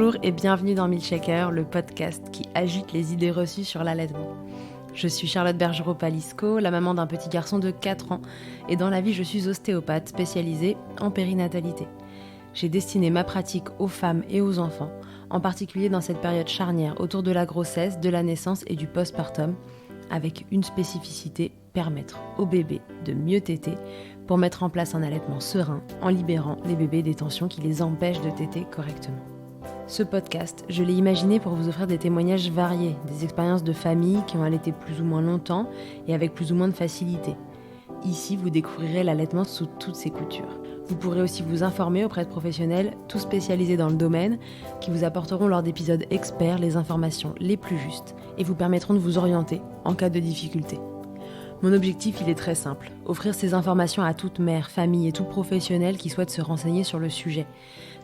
Bonjour et bienvenue dans Milkshaker, le podcast qui agite les idées reçues sur l'allaitement. Je suis Charlotte Bergerot-Palisco, la maman d'un petit garçon de 4 ans, et dans la vie je suis ostéopathe spécialisée en périnatalité. J'ai destiné ma pratique aux femmes et aux enfants, en particulier dans cette période charnière autour de la grossesse, de la naissance et du postpartum, avec une spécificité, permettre au bébé de mieux téter pour mettre en place un allaitement serein en libérant les bébés des tensions qui les empêchent de téter correctement. Ce podcast, je l'ai imaginé pour vous offrir des témoignages variés, des expériences de familles qui ont allaité plus ou moins longtemps et avec plus ou moins de facilité. Ici, vous découvrirez l'allaitement sous toutes ses coutures. Vous pourrez aussi vous informer auprès de professionnels, tous spécialisés dans le domaine, qui vous apporteront lors d'épisodes experts les informations les plus justes et vous permettront de vous orienter en cas de difficulté. Mon objectif, il est très simple, offrir ces informations à toute mère, famille et tout professionnel qui souhaite se renseigner sur le sujet,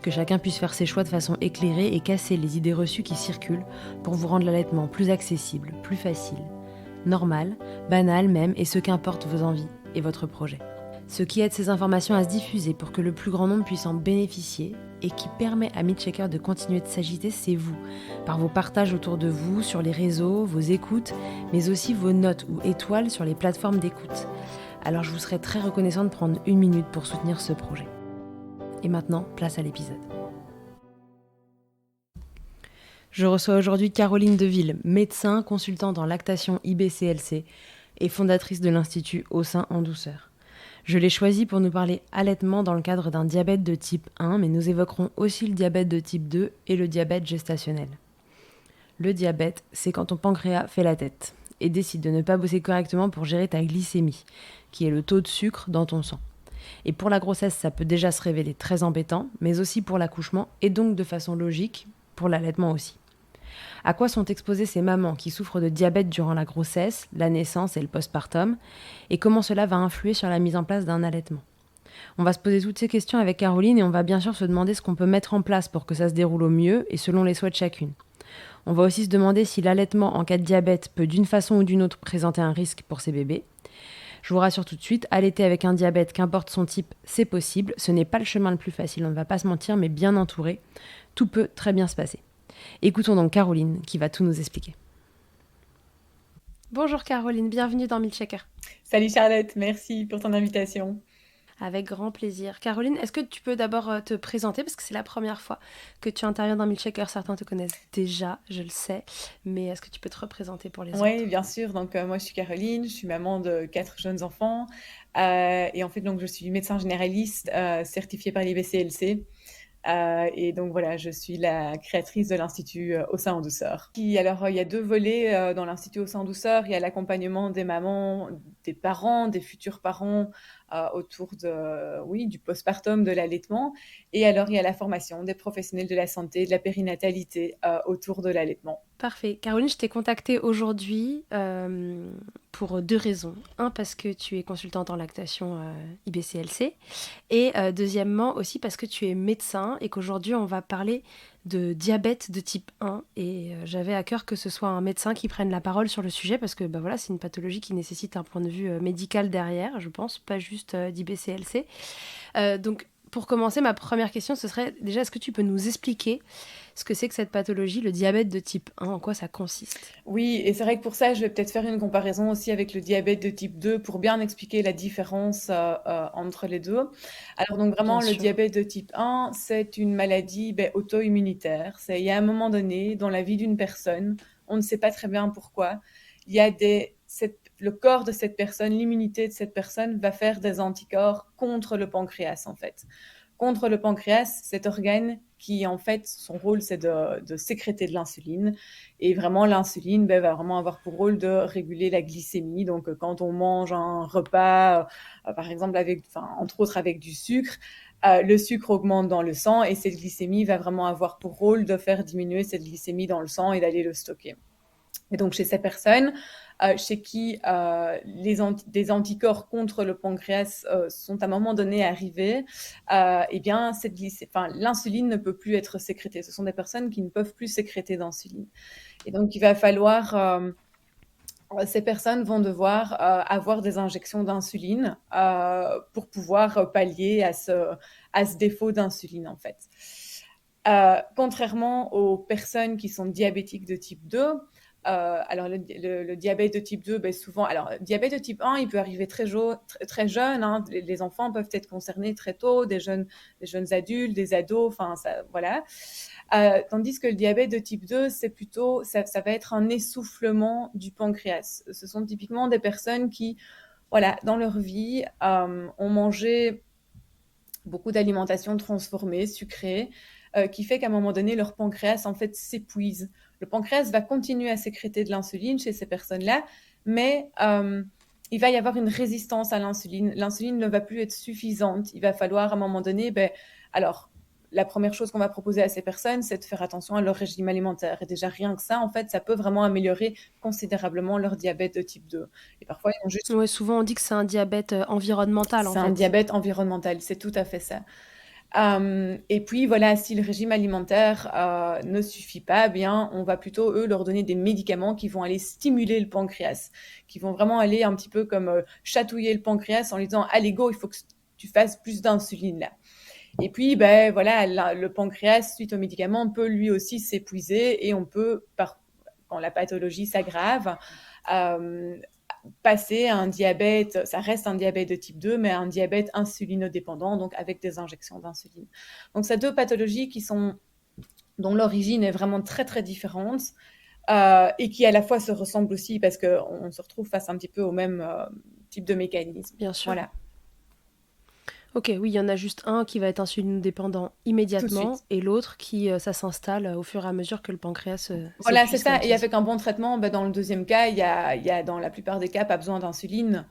que chacun puisse faire ses choix de façon éclairée et casser les idées reçues qui circulent pour vous rendre l'allaitement plus accessible, plus facile, normal, banal même, et ce qu'importe vos envies et votre projet. Ce qui aide ces informations à se diffuser pour que le plus grand nombre puisse en bénéficier et qui permet à Milkshaker de continuer de s'agiter, c'est vous, par vos partages autour de vous, sur les réseaux, vos écoutes, mais aussi vos notes ou étoiles sur les plateformes d'écoute. Alors je vous serais très reconnaissante de prendre 1 minute pour soutenir ce projet. Et maintenant, place à l'épisode. Je reçois aujourd'hui Caroline Deville, médecin, consultante en lactation IBCLC et fondatrice de l'Institut Au sein en douceur. Je l'ai choisie pour nous parler allaitement dans le cadre d'un diabète de type 1, mais nous évoquerons aussi le diabète de type 2 et le diabète gestationnel. Le diabète, c'est quand ton pancréas fait la tête et décide de ne pas bosser correctement pour gérer ta glycémie, qui est le taux de sucre dans ton sang. Et pour la grossesse, ça peut déjà se révéler très embêtant, mais aussi pour l'accouchement et donc de façon logique, pour l'allaitement aussi. À quoi sont exposées ces mamans qui souffrent de diabète durant la grossesse, la naissance et le postpartum, et comment cela va influer sur la mise en place d'un allaitement? On va se poser toutes ces questions avec Caroline et on va bien sûr se demander ce qu'on peut mettre en place pour que ça se déroule au mieux et selon les souhaits de chacune. On va aussi se demander si l'allaitement en cas de diabète peut d'une façon ou d'une autre présenter un risque pour ces bébés. Je vous rassure tout de suite, allaiter avec un diabète, qu'importe son type, c'est possible. Ce n'est pas le chemin le plus facile, on ne va pas se mentir, mais bien entouré, tout peut très bien se passer. Écoutons donc Caroline qui va tout nous expliquer. Bonjour Caroline, bienvenue dans Milkshaker. Salut Charlotte, merci pour ton invitation. Avec grand plaisir. Caroline, est-ce que tu peux d'abord te présenter, parce que c'est la première fois que tu interviens dans Milkshaker, certains te connaissent déjà, je le sais, mais est-ce que tu peux te représenter pour les autres? Oui, bien sûr. Donc, moi, je suis Caroline, je suis maman de 4 jeunes enfants. Et en fait, donc, je suis médecin généraliste certifiée par l'IBCLC. Et donc, voilà, je suis la créatrice de l'Institut Au sein en douceur. Alors, il y a 2 volets dans l'Institut Au sein en douceur. Il y a l'accompagnement des mamans, des parents, des futurs parents autour du postpartum, de l'allaitement. Et alors, il y a la formation des professionnels de la santé, de la périnatalité autour de l'allaitement. Parfait. Caroline, je t'ai contactée aujourd'hui pour 2 raisons. Un, parce que tu es consultante en lactation IBCLC. Et deuxièmement, aussi parce que tu es médecin et qu'aujourd'hui, on va parler de diabète de type 1. Et j'avais à cœur que ce soit un médecin qui prenne la parole sur le sujet parce que voilà, c'est une pathologie qui nécessite un point de vue médical derrière, je pense, pas juste d'IBCLC. Donc, pour commencer, ma première question, ce serait déjà, est-ce que tu peux nous expliquer ce que c'est que cette pathologie, le diabète de type 1, en quoi ça consiste? Oui, et c'est vrai que pour ça, je vais peut-être faire une comparaison aussi avec le diabète de type 2 pour bien expliquer la différence entre les deux. Alors donc vraiment, Bien le sûr. diabète de type 1, c'est une maladie auto-immunitaire. Il y a un moment donné dans la vie d'une personne, on ne sait pas très bien pourquoi, il y a le corps de cette personne, l'immunité de cette personne va faire des anticorps contre le pancréas en fait. Contre le pancréas, cet organe qui, en fait, son rôle, c'est de sécréter de l'insuline. Et vraiment, l'insuline va vraiment avoir pour rôle de réguler la glycémie. Donc, quand on mange un repas, par exemple, entre autres avec du sucre, le sucre augmente dans le sang et cette glycémie va vraiment avoir pour rôle de faire diminuer cette glycémie dans le sang et d'aller le stocker. Et donc, chez ces personnes, chez qui des anticorps contre le pancréas sont à un moment donné arrivés, eh bien, l'insuline ne peut plus être sécrétée. Ce sont des personnes qui ne peuvent plus sécréter d'insuline. Et donc, il va falloir... ces personnes vont devoir avoir des injections d'insuline pour pouvoir pallier à ce défaut d'insuline, en fait. Contrairement aux personnes qui sont diabétiques de type 2, alors le diabète de type 2, ben souvent, alors diabète de type 1, il peut arriver très jeune, hein, les enfants peuvent être concernés très tôt, des jeunes adultes, des ados, enfin voilà. Tandis que le diabète de type 2, c'est plutôt, ça va être un essoufflement du pancréas. Ce sont typiquement des personnes qui, voilà, dans leur vie, ont mangé beaucoup d'alimentation transformée, sucrée, qui fait qu'à un moment donné, leur pancréas, en fait, s'épuise. Le pancréas va continuer à sécréter de l'insuline chez ces personnes-là, mais il va y avoir une résistance à l'insuline. L'insuline ne va plus être suffisante. Il va falloir, à un moment donné, alors, la première chose qu'on va proposer à ces personnes, c'est de faire attention à leur régime alimentaire. Et déjà, rien que ça, en fait, ça peut vraiment améliorer considérablement leur diabète de type 2. Et parfois, ils ont juste... Ouais, souvent on dit que c'est un diabète environnemental en C'est un fait. diabète environnemental, c'est tout à fait ça. Et puis voilà, si le régime alimentaire ne suffit pas, eh bien, on va plutôt, eux, leur donner des médicaments qui vont aller stimuler le pancréas, qui vont vraiment aller un petit peu comme chatouiller le pancréas en lui disant, allez go, il faut que tu fasses plus d'insuline là. Et puis, ben voilà, le pancréas, suite aux médicaments, peut lui aussi s'épuiser et on peut, quand la pathologie s'aggrave, euh, passer à un diabète, ça reste un diabète de type 2, mais un diabète insulinodépendant, donc avec des injections d'insuline. Donc, c'est deux pathologies dont l'origine est vraiment très, très différente et qui à la fois se ressemblent aussi parce qu'on se retrouve face un petit peu au même type de mécanisme. Bien sûr. Voilà. Ok, oui, il y en a juste un qui va être insulinodépendant Tout de immédiatement suite. et l'autre qui, ça s'installe au fur et à mesure que le pancréas Voilà, c'est s'épuise, comme ça. tu Et dis. avec un bon traitement, dans le deuxième cas, il y a dans la plupart des cas pas besoin d'insuline.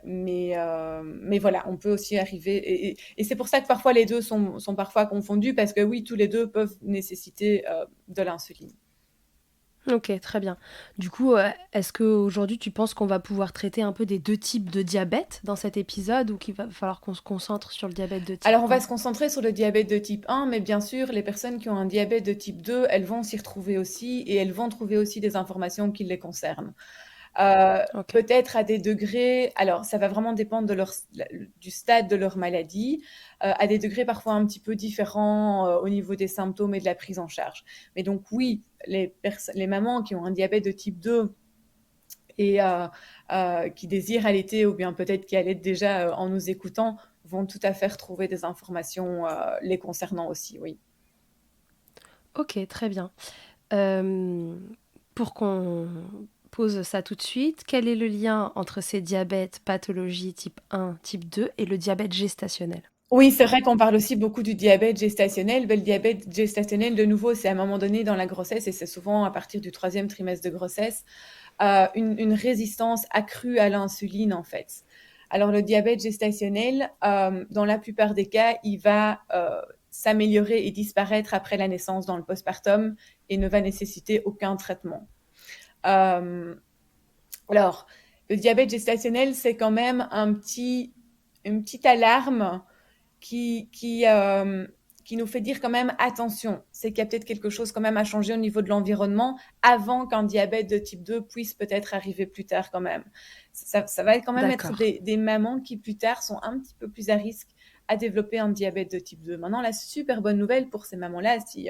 Mais voilà, on peut aussi arriver. Et c'est pour ça que parfois les deux sont parfois confondus parce que oui, tous les deux peuvent nécessiter de l'insuline. Ok, très bien. Du coup, est-ce qu'aujourd'hui tu penses qu'on va pouvoir traiter un peu des deux types de diabète dans cet épisode ou qu'il va falloir qu'on se concentre sur le diabète de type Alors, on va 1? se concentrer sur le diabète de type 1, mais bien sûr, les personnes qui ont un diabète de type 2, elles vont s'y retrouver aussi et elles vont trouver aussi des informations qui les concernent. Ok. Peut-être à des degrés, alors ça va vraiment dépendre du stade de leur maladie, à des degrés parfois un petit peu différents au niveau des symptômes et de la prise en charge. Mais donc oui, les mamans qui ont un diabète de type 2 et qui désirent allaiter ou bien peut-être qui allaitent déjà en nous écoutant vont tout à fait retrouver des informations les concernant aussi, oui. Ok, très bien. Euh, pour qu'on pose ça tout de suite, quel est le lien entre ces diabètes, pathologies type 1, type 2 et le diabète gestationnel? Oui, c'est vrai qu'on parle aussi beaucoup du diabète gestationnel. Le diabète gestationnel, de nouveau, c'est à un moment donné dans la grossesse, et c'est souvent à partir du troisième trimestre de grossesse, une résistance accrue à l'insuline, en fait. Alors, le diabète gestationnel, dans la plupart des cas, il va s'améliorer et disparaître après la naissance dans le postpartum et ne va nécessiter aucun traitement. Euh, alors, le diabète gestationnel, c'est quand même une petite alarme qui nous fait dire quand même attention, c'est qu'il y a peut-être quelque chose quand même à changer au niveau de l'environnement avant qu'un diabète de type 2 puisse peut-être arriver plus tard quand même. Ça va quand même être D'accord. des mamans qui plus tard sont un petit peu plus à risque à développer un diabète de type 2. Maintenant, la super bonne nouvelle pour ces mamans-là, si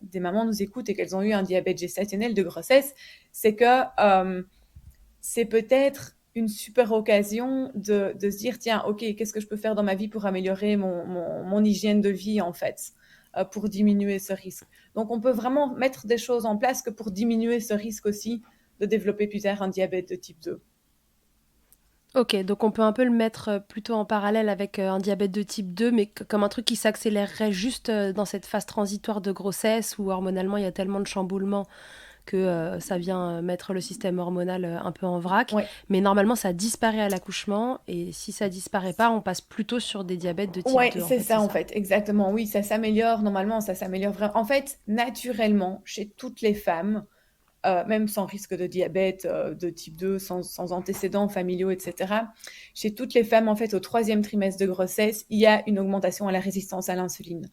des mamans nous écoutent et qu'elles ont eu un diabète gestationnel de grossesse, c'est que c'est peut-être une super occasion de se dire, tiens, ok, qu'est-ce que je peux faire dans ma vie pour améliorer mon hygiène de vie, en fait, pour diminuer ce risque. Donc, on peut vraiment mettre des choses en place que pour diminuer ce risque aussi de développer plus tard un diabète de type 2. Ok, donc on peut un peu le mettre plutôt en parallèle avec un diabète de type 2, mais comme un truc qui s'accélérerait juste dans cette phase transitoire de grossesse où hormonalement il y a tellement de chamboulements que ça vient mettre le système hormonal un peu en vrac. Ouais. Mais normalement, ça disparaît à l'accouchement. Et si ça disparaît pas, on passe plutôt sur des diabètes de type Ouais, 2, en c'est fait, ça c'est en ça. fait, exactement. Oui, ça s'améliore normalement, ça s'améliore vraiment. En fait, naturellement, chez toutes les femmes, même sans risque de diabète de type 2, sans antécédents familiaux, etc. Chez toutes les femmes, en fait, au troisième trimestre de grossesse, il y a une augmentation à la résistance à l'insuline.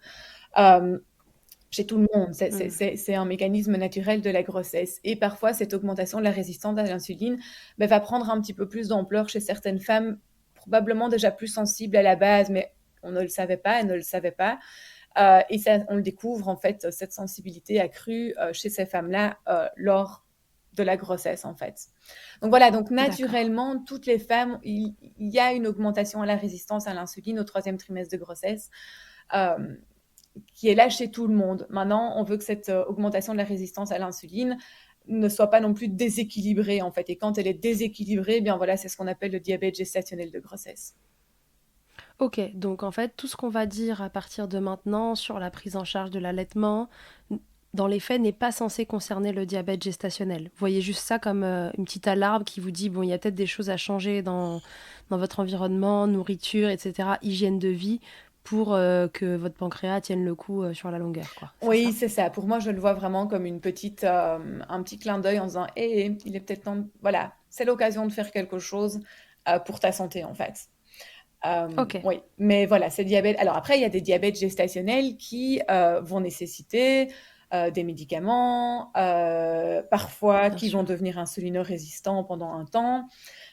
Euh, Chez tout le monde, Hmm. c'est un mécanisme naturel de la grossesse. Et parfois, cette augmentation de la résistance à l'insuline va prendre un petit peu plus d'ampleur chez certaines femmes, probablement déjà plus sensibles à la base, mais on ne le savait pas, elles ne le savaient pas. Et ça, on le découvre, en fait, cette sensibilité accrue chez ces femmes-là lors de la grossesse, en fait. Donc voilà, donc D'accord. naturellement, toutes les femmes, il y a une augmentation à la résistance à l'insuline au 3e trimestre de grossesse. Qui est là chez tout le monde. Maintenant, on veut que cette augmentation de la résistance à l'insuline ne soit pas non plus déséquilibrée, en fait. Et quand elle est déséquilibrée, bien voilà, c'est ce qu'on appelle le diabète gestationnel de grossesse. Ok, donc en fait, tout ce qu'on va dire à partir de maintenant sur la prise en charge de l'allaitement, dans les faits, n'est pas censé concerner le diabète gestationnel. Vous voyez juste ça comme une petite alarme qui vous dit, bon, il y a peut-être des choses à changer dans votre environnement, nourriture, etc., hygiène de vie, pour que votre pancréas tienne le coup sur la longueur, quoi. C'est Oui, ça? c'est ça. Pour moi, je le vois vraiment comme un petit clin d'œil en disant, hé, il est peut-être temps, voilà, c'est l'occasion de faire quelque chose pour ta santé, en fait. Ok, Oui, mais voilà, c'est diabète. Alors après, il y a des diabètes gestationnels qui vont nécessiter des médicaments, parfois bien qui vont sûr. devenir insulino-résistants pendant un temps.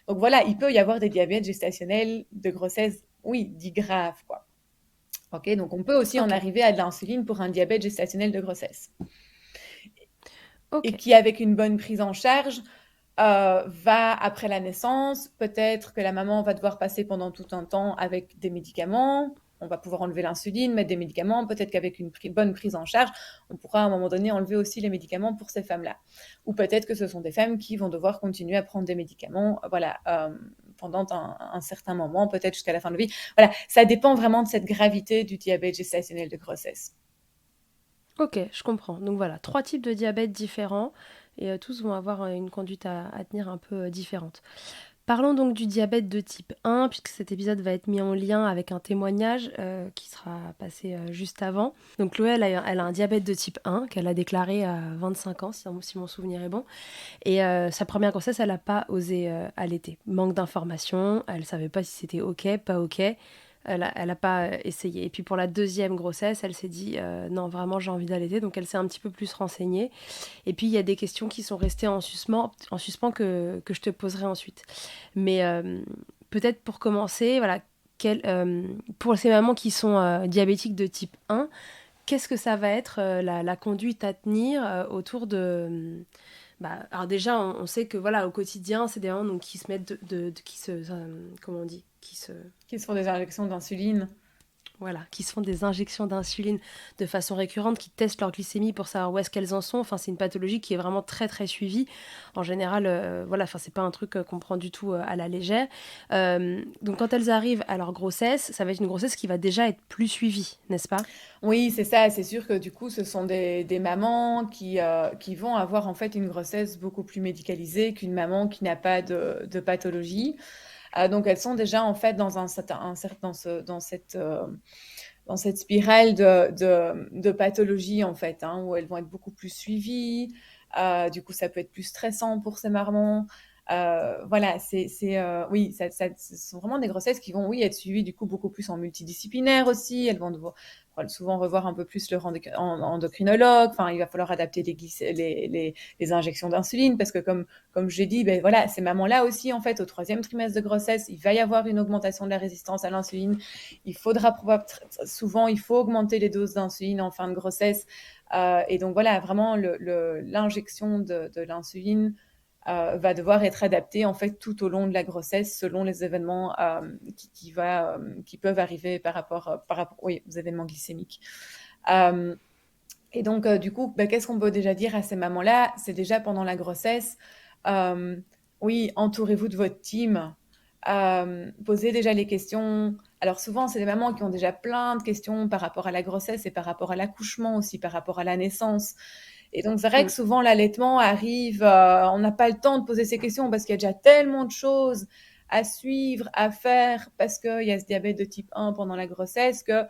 Donc voilà, il peut y avoir des diabètes gestationnels de grossesse, oui, dits graves, quoi. Ok, donc on peut aussi en Ok, arriver à de l'insuline pour un diabète gestationnel de grossesse. ok, Et qui, avec une bonne prise en charge, va après la naissance. Peut-être que la maman va devoir passer pendant tout un temps avec des médicaments. On va pouvoir enlever l'insuline, mettre des médicaments. Peut-être qu'avec une bonne prise en charge, on pourra à un moment donné enlever aussi les médicaments pour ces femmes-là. Ou peut-être que ce sont des femmes qui vont devoir continuer à prendre des médicaments, voilà, pendant un certain moment, peut-être jusqu'à la fin de la vie. Voilà, ça dépend vraiment de cette gravité du diabète gestationnel de grossesse. ok, je comprends. Donc voilà, 3 types de diabète différents et tous vont avoir une conduite à tenir un peu différente. Parlons donc du diabète de type 1, puisque cet épisode va être mis en lien avec un témoignage qui sera passé juste avant. Donc Chloé, elle a un diabète de type 1 qu'elle a déclaré à 25 ans, si mon souvenir est bon. Et sa première grossesse, elle n'a pas osé allaiter. Manque d'informations, elle ne savait pas si c'était OK, pas OK. Elle a pas essayé. Et puis pour la deuxième grossesse, elle s'est dit non, vraiment, j'ai envie d'allaiter. Donc elle s'est un petit peu plus renseignée. Et puis il y a des questions qui sont restées en suspens que je te poserai ensuite. Mais peut-être pour commencer, voilà, pour ces mamans qui sont diabétiques de type 1, qu'est-ce que ça va être la conduite à tenir autour de... alors déjà, on sait que voilà, au quotidien, c'est des mamans donc, qui se mettent qui se... comment on dit? Qui se font des injections d'insuline. Voilà, qui se font des injections d'insuline de façon récurrente, qui testent leur glycémie pour savoir où est-ce qu'elles en sont. Enfin, c'est une pathologie qui est vraiment très très suivie. En général, voilà, enfin, c'est pas un truc qu'on prend du tout à la légère. Donc, quand elles arrivent à leur grossesse, ça va être une grossesse qui va déjà être plus suivie, n'est-ce pas? Oui, c'est ça. C'est sûr que du coup, ce sont des mamans qui vont avoir en fait une grossesse beaucoup plus médicalisée qu'une maman qui n'a pas de pathologie. Donc, elles sont déjà en fait dans dans cette spirale de pathologie en fait, hein, où elles vont être beaucoup plus suivies. Du coup, ça peut être plus stressant pour ces mamans. Voilà, oui, ce sont vraiment des grossesses qui vont, oui, être suivies du coup beaucoup plus en multidisciplinaire aussi. Elles vont devoir souvent revoir un peu plus leur endocrinologue. Enfin, il va falloir adapter les injections d'insuline parce que comme j'ai dit, ben voilà, ces mamans-là aussi, en fait, au 3e trimestre de grossesse, il va y avoir une augmentation de la résistance à l'insuline. Il faudra souvent, il faut augmenter les doses d'insuline en fin de grossesse. Et donc voilà, vraiment, l'injection de l'insuline va devoir être adapté en fait tout au long de la grossesse selon les événements qui peuvent arriver par rapport oui, aux événements glycémiques. Et donc, du coup, bah, qu'est-ce qu'on peut déjà dire à ces mamans-là? C'est déjà pendant la grossesse, oui, entourez-vous de votre team, posez déjà les questions. Alors souvent, c'est des mamans qui ont déjà plein de questions par rapport à la grossesse et par rapport à l'accouchement aussi, par rapport à la naissance. Et donc, c'est vrai que Mm. souvent, l'allaitement arrive, on n'a pas le temps de poser ces questions parce qu'il y a déjà tellement de choses à suivre, à faire, parce qu'il y a ce diabète de type 1 pendant la grossesse, que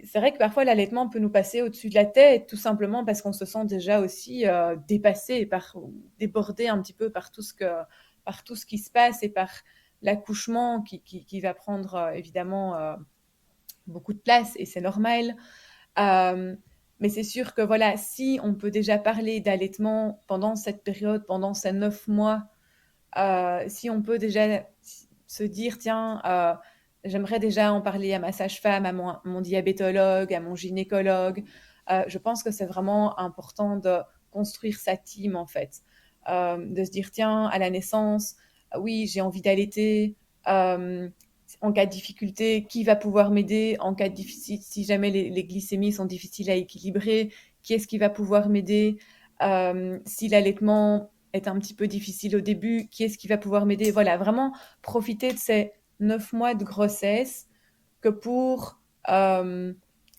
c'est vrai que parfois l'allaitement peut nous passer au-dessus de la tête, tout simplement parce qu'on se sent déjà aussi dépassé, débordé un petit peu par tout ce qui se passe et par l'accouchement qui va prendre évidemment beaucoup de place et c'est normal. Euh, mais c'est sûr que voilà, si on peut déjà parler d'allaitement pendant cette période, pendant ces 9 mois, si on peut déjà se dire, tiens, j'aimerais déjà en parler à ma sage-femme, à mon diabétologue, à mon gynécologue. Je pense que c'est vraiment important de construire sa team, en fait. De se dire, tiens, à la naissance, oui, j'ai envie d'allaiter. Euh, En cas de difficulté, qui va pouvoir m'aider? En cas de difficile, si jamais les glycémies sont difficiles à équilibrer, qui est-ce qui va pouvoir m'aider? Si l'allaitement est un petit peu difficile au début, qui est-ce qui va pouvoir m'aider? Voilà, vraiment profiter de ces 9 mois de grossesse que pour,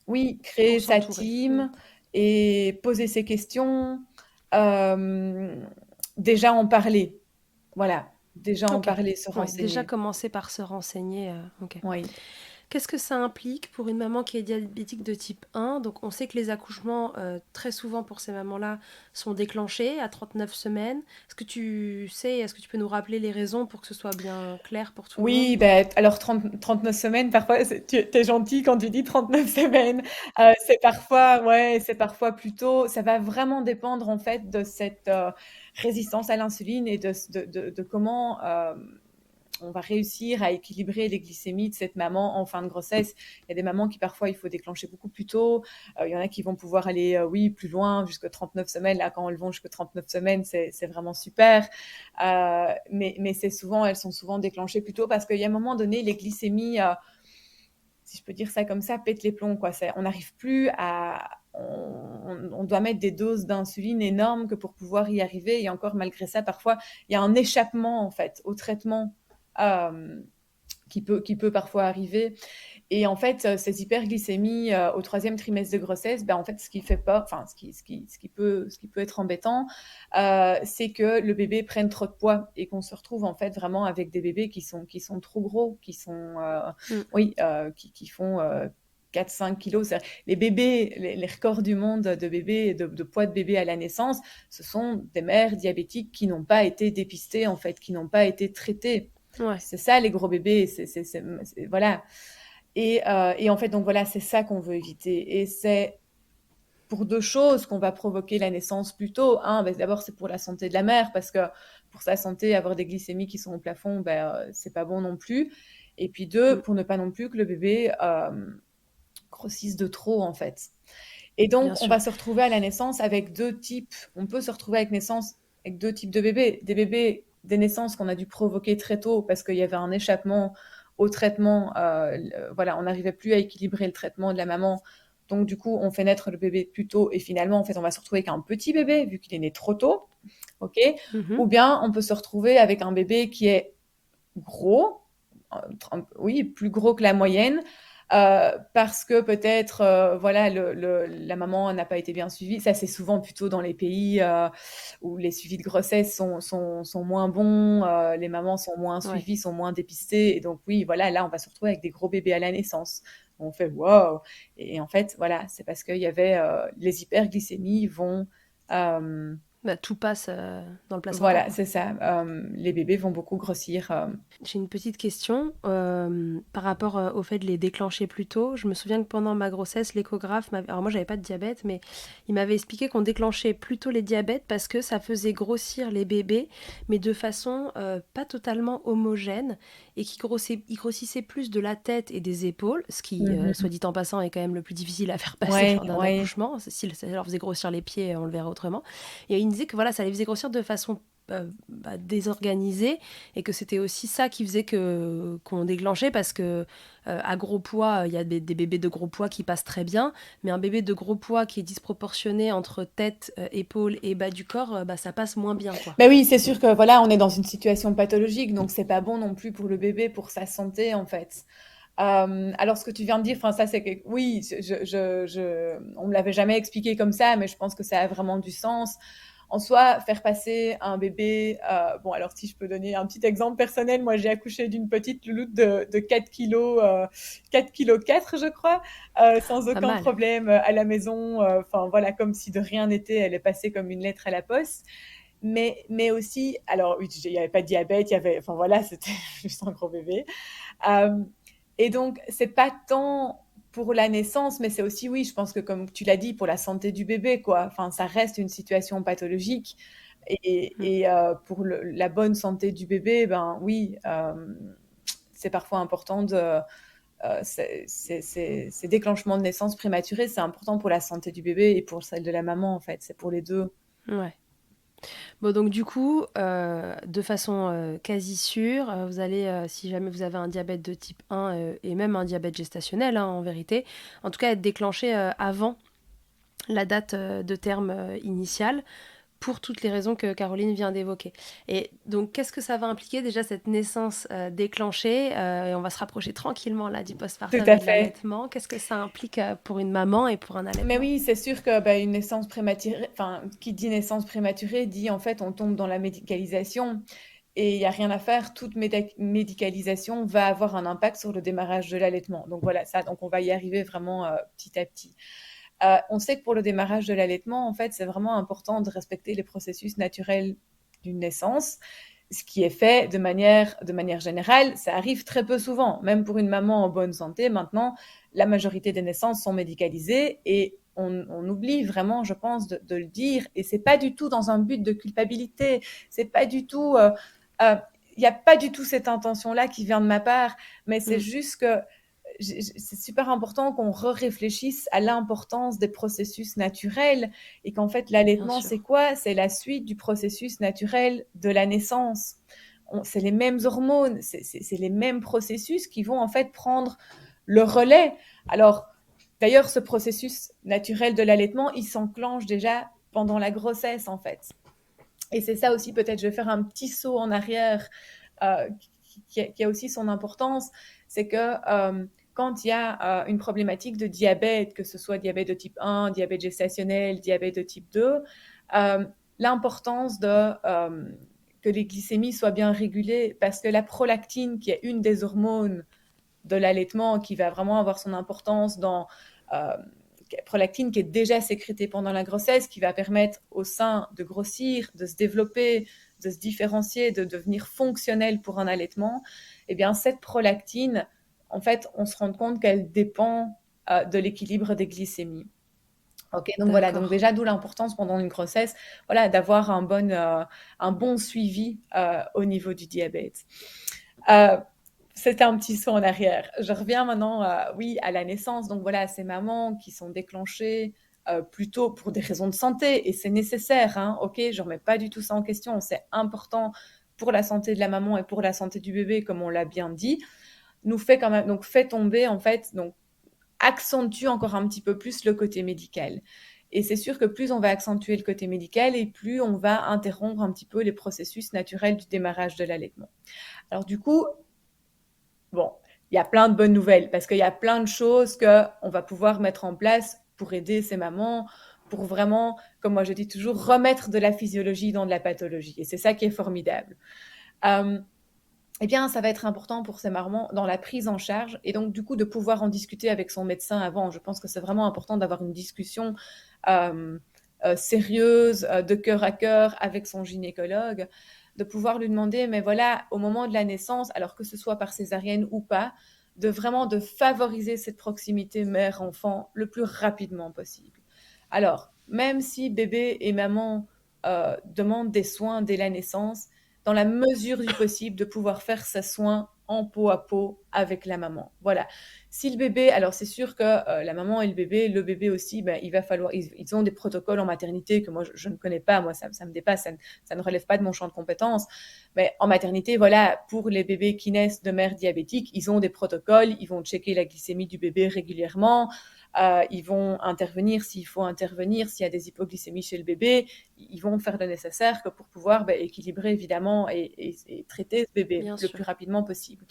oui, créer Pour sa s'entourer. team et poser ses questions, euh, déjà en parler. Voilà, déjà en Ok. parler, se Ouais, déjà renseigner. commencer par se renseigner. Ok. Oui. Qu'est-ce que ça implique pour une maman qui est diabétique de type 1? Donc on sait que les accouchements, très souvent pour ces mamans-là, sont déclenchés à 39 semaines. Est-ce que tu peux nous rappeler les raisons pour que ce soit bien clair pour tout le monde? Oui, ben, alors 39 semaines, parfois, tu es gentil quand tu dis 39 semaines. C'est parfois, ouais, c'est parfois plutôt, ça va vraiment dépendre en fait de cette résistance à l'insuline et de comment on va réussir à équilibrer les glycémies de cette maman en fin de grossesse. Il y a des mamans qui parfois il faut déclencher beaucoup plus tôt. Il y en a qui vont pouvoir aller oui plus loin jusqu'à 39 semaines. Là, quand elles vont jusqu'à 39 semaines, c'est vraiment super. Mais c'est souvent, elles sont souvent déclenchées plus tôt parce qu'il y a un moment donné, les glycémies, si je peux dire ça comme ça, pètent les plombs. Quoi. On n'arrive plus à... On doit mettre des doses d'insuline énormes que pour pouvoir y arriver. Et encore, malgré ça, parfois, il y a un échappement, en fait, au traitement qui peut parfois arriver. Et en fait, ces hyperglycémies au troisième trimestre de grossesse, ben, en fait, ce qui fait pas, enfin, ce qui peut être embêtant, c'est que le bébé prenne trop de poids et qu'on se retrouve en fait vraiment avec des bébés qui sont trop gros, qui sont, Mm. oui, qui font 4-5 kilos. Les bébés, les records du monde de bébés, de poids de bébé à la naissance, ce sont des mères diabétiques qui n'ont pas été dépistées, en fait, qui n'ont pas été traitées. Ouais. C'est ça, les gros bébés. Voilà. Et en fait, donc voilà, c'est ça qu'on veut éviter. Et c'est pour deux choses qu'on va provoquer la naissance plus tôt. Un, ben, d'abord, c'est pour la santé de la mère, parce que pour sa santé, avoir des glycémies qui sont au plafond, ben, c'est pas bon non plus. Et puis deux, Mm. pour ne pas non plus que le bébé grossisse de trop, en fait. Et donc, Bien on sûr. va se retrouver à la naissance avec deux types. On peut se retrouver avec naissance avec deux types de bébés. Des bébés, des naissances qu'on a dû provoquer très tôt parce qu'il y avait un échappement au traitement. Voilà, on n'arrivait plus à équilibrer le traitement de la maman. Donc, du coup, on fait naître le bébé plus tôt. Et finalement, en fait, on va se retrouver avec un petit bébé vu qu'il est né trop tôt. OK? Mhm. Ou bien, on peut se retrouver avec un bébé qui est gros, oui, plus gros que la moyenne, parce que peut-être, voilà, la maman n'a pas été bien suivie. Ça, c'est souvent plutôt dans les pays où les suivis de grossesse sont moins bons, les mamans sont moins Ouais. suivies, sont moins dépistées. Et donc, oui, voilà, là, on va se retrouver avec des gros bébés à la naissance. On fait wow. Et en fait, voilà, c'est parce qu'il y avait les hyperglycémies vont. euh, Bah, tout passe dans le placenta, voilà, quoi. c'est ça. Les bébés vont beaucoup grossir. J'ai une petite question par rapport au fait de les déclencher plus tôt. Je me souviens que pendant ma grossesse, l'échographe m'avait... Alors moi, j'avais pas de diabète, mais il m'avait expliqué qu'on déclenchait plus tôt les diabètes parce que ça faisait grossir les bébés, mais de façon pas totalement homogène, et ils grossissaient plus de la tête et des épaules, ce qui, soit Mhm. dit en passant, est quand même le plus difficile à faire passer Ouais, lors d'un ouais. accouchement. Si ça leur faisait grossir les pieds, on le verrait autrement. Et il me disait que voilà, ça les faisait grossir de façon désorganisée, et que c'était aussi ça qui faisait qu'on déclenchait parce que à gros poids, il y a des bébés de gros poids qui passent très bien, mais un bébé de gros poids qui est disproportionné entre tête, épaule et bas du corps, bah, ça passe moins bien, quoi. Bah oui, c'est sûr que voilà, on est dans une situation pathologique, donc c'est pas bon non plus pour le bébé, pour sa santé en fait. Alors ce que tu viens de dire, enfin ça c'est que oui, on me l'avait jamais expliqué comme ça, mais je pense que ça a vraiment du sens. En soi, faire passer un bébé, bon alors si je peux donner un petit exemple personnel, moi j'ai accouché d'une petite louloute de 4 kilos, 4 kilos 4 je crois, sans Pas aucun mal. problème à la maison, enfin voilà, comme si de rien n'était, elle est passée comme une lettre à la poste. Mais aussi, alors oui, il n'y avait pas de diabète, il y avait, enfin voilà, c'était juste un gros bébé. Euh, et donc, c'est pas tant pour la naissance, mais c'est aussi, oui, je pense que comme tu l'as dit, pour la santé du bébé, quoi. Enfin, ça reste une situation pathologique. Et Mm. pour la bonne santé du bébé, ben oui, c'est parfois important de... ces déclenchements de naissance prématurés, c'est important pour la santé du bébé et pour celle de la maman, en fait. C'est pour les deux. Ouais. Bon, donc du coup, de façon quasi sûre, vous allez, si jamais vous avez un diabète de type 1 et même un diabète gestationnel, hein, en vérité, en tout cas être déclenché avant la date de terme initiale, pour toutes les raisons que Caroline vient d'évoquer. Et donc, qu'est-ce que ça va impliquer déjà cette naissance déclenchée et on va se rapprocher tranquillement là du Tout postpartum à et de fait. l'allaitement. Qu'est-ce que ça implique pour une maman et pour un Mais allaitement? oui, c'est sûr que une naissance prématurée, enfin, qui dit naissance prématurée dit en fait on tombe dans la médicalisation et il n'y a rien à faire. Toute médicalisation va avoir un impact sur le démarrage de l'allaitement. Donc voilà, ça, donc on va y arriver vraiment petit à petit. On sait que pour le démarrage de l'allaitement, en fait, c'est vraiment important de respecter les processus naturels d'une naissance, ce qui est fait de manière générale. Ça arrive très peu souvent, même pour une maman en bonne santé. Maintenant, la majorité des naissances sont médicalisées et on oublie vraiment, je pense, de le dire. Et c'est pas du tout dans un but de culpabilité. C'est pas du tout. Il n'y a pas du tout cette intention-là qui vient de ma part, mais c'est juste que c'est super important qu'on réfléchisse à l'importance des processus naturels et qu'en fait, Bien l'allaitement, c'est sûr. quoi? C'est la suite du processus naturel de la naissance. C'est les mêmes hormones, c'est les mêmes processus qui vont en fait prendre le relais. Alors, d'ailleurs, ce processus naturel de l'allaitement, il s'enclenche déjà pendant la grossesse, en fait. Et c'est ça aussi, peut-être, je vais faire un petit saut en arrière euh, qui a aussi son importance, c'est que quand il y a une problématique de diabète, que ce soit diabète de type 1, diabète gestationnel, diabète de type 2, l'importance que les glycémies soient bien régulées, parce que la prolactine, qui est une des hormones de l'allaitement, qui va vraiment avoir son importance dans prolactine qui est déjà sécrétée pendant la grossesse, qui va permettre au sein de grossir, de se développer, de se différencier, de devenir fonctionnel pour un allaitement, eh bien cette prolactine, en fait, on se rend compte qu'elle dépend de l'équilibre des glycémies. Ok, donc voilà, donc D'accord. déjà d'où l'importance pendant une grossesse, voilà, d'avoir un bon suivi au niveau du diabète. Euh, C'était un petit saut en arrière. Je reviens maintenant, oui, à la naissance. Donc voilà, ces mamans qui sont déclenchées plutôt pour des raisons de santé, et c'est nécessaire, hein, ok, je ne remets pas du tout ça en question, c'est important pour la santé de la maman et pour la santé du bébé, comme on l'a bien dit, nous fait quand même, donc fait tomber, en fait, donc accentue encore un petit peu plus le côté médical. Et c'est sûr que plus on va accentuer le côté médical et plus on va interrompre un petit peu les processus naturels du démarrage de l'allaitement. Alors du coup, bon, il y a plein de bonnes nouvelles parce qu'il y a plein de choses qu'on va pouvoir mettre en place pour aider ces mamans, pour vraiment, comme moi je dis toujours, remettre de la physiologie dans de la pathologie. Et c'est ça qui est formidable. Euh, eh bien, ça va être important pour ces mamans dans la prise en charge et donc du coup de pouvoir en discuter avec son médecin avant. Je pense que c'est vraiment important d'avoir une discussion sérieuse, de cœur à cœur avec son gynécologue, de pouvoir lui demander, mais voilà, au moment de la naissance, alors que ce soit par césarienne ou pas, de vraiment de favoriser cette proximité mère-enfant le plus rapidement possible. Alors, même si bébé et maman demandent des soins dès la naissance, dans la mesure du possible, de pouvoir faire ces soins en peau à peau avec la maman. Voilà. Si le bébé, alors c'est sûr que la maman et le bébé aussi, ben, il va falloir, ils ont des protocoles en maternité que moi je ne connais pas, moi ça me dépasse, ça ne relève pas de mon champ de compétences. Mais en maternité, voilà, pour les bébés qui naissent de mère diabétique, ils ont des protocoles, ils vont checker la glycémie du bébé régulièrement, ils vont intervenir s'il faut intervenir, s'il y a des hypoglycémies chez le bébé, ils vont faire le nécessaire que pour pouvoir équilibrer évidemment et traiter ce bébé Bien le plus sûr. rapidement possible.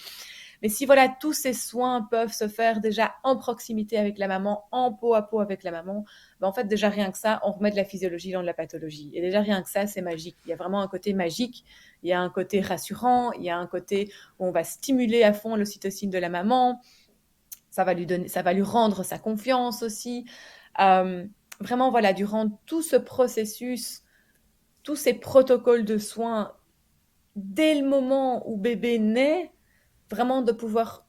Mais si voilà, tous ces soins peuvent se faire déjà en proximité avec la maman, en peau à peau avec la maman, ben en fait déjà rien que ça, on remet de la physiologie dans de la pathologie. Et déjà rien que ça, c'est magique. Il y a vraiment un côté magique, il y a un côté rassurant, il y a un côté où on va stimuler à fond l'ocytocine de la maman, ça va lui donner, ça va lui rendre sa confiance aussi. Euh, Vraiment voilà, durant tout ce processus, tous ces protocoles de soins, dès le moment où bébé naît, vraiment de pouvoir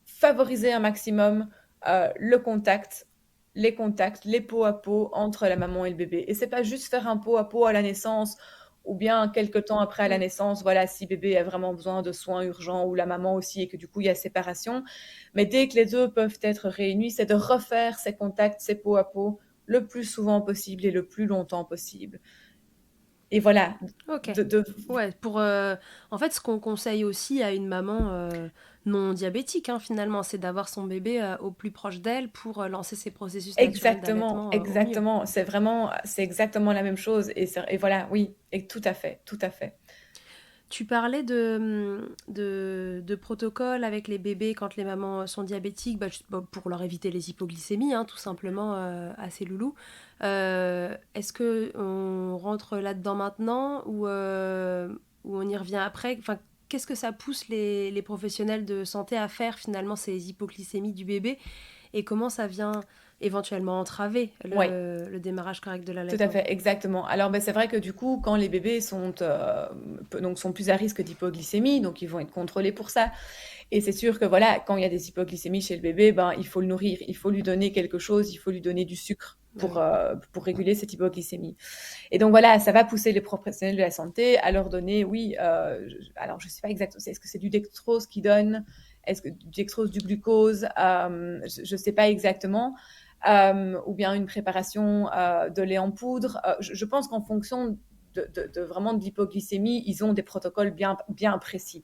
favoriser un maximum le contact, les contacts, les peaux à peau entre la maman et le bébé. Et c'est pas juste faire un pot à pot à la naissance ou bien quelques temps après à la naissance, voilà, si bébé a vraiment besoin de soins urgents ou la maman aussi et que du coup il y a séparation. Mais dès que les deux peuvent être réunis, c'est de refaire ces contacts, ces peau à peau, le plus souvent possible et le plus longtemps possible. Et voilà, Ok. de Ouais, en fait, ce qu'on conseille aussi à une maman non diabétique, hein, finalement, c'est d'avoir son bébé au plus proche d'elle pour lancer ses processus naturels exactement, d'allaitement au mieux. exactement, c'est exactement la même chose. Et voilà, oui, et tout à fait, tout à fait. Tu parlais de protocole avec les bébés quand les mamans sont diabétiques, pour leur éviter les hypoglycémies, hein, tout simplement, à ces loulous. Est-ce que on rentre là-dedans maintenant ou on y revient après? Enfin, qu'est-ce que ça pousse les professionnels de santé à faire finalement ces hypoglycémies du bébé et comment ça vient éventuellement entraver Ouais. le démarrage correct de Tout à l'allaitement? fait, exactement. Alors, ben, c'est vrai que du coup, quand les bébés sont plus à risque d'hypoglycémie, donc ils vont être contrôlés pour ça. Et c'est sûr que voilà, quand il y a des hypoglycémies chez le bébé, ben, il faut le nourrir, il faut lui donner quelque chose, il faut lui donner du sucre Ah oui. pour réguler cette hypoglycémie. Et donc voilà, ça va pousser les professionnels de la santé à leur donner, oui, alors je ne sais pas exactement, est-ce que c'est du dextrose qu'ils donnent, est-ce que du dextrose, du glucose, je ne sais pas exactement, ou bien une préparation de lait en poudre. Je pense qu'en fonction vraiment de l'hypoglycémie, ils ont des protocoles bien, bien précis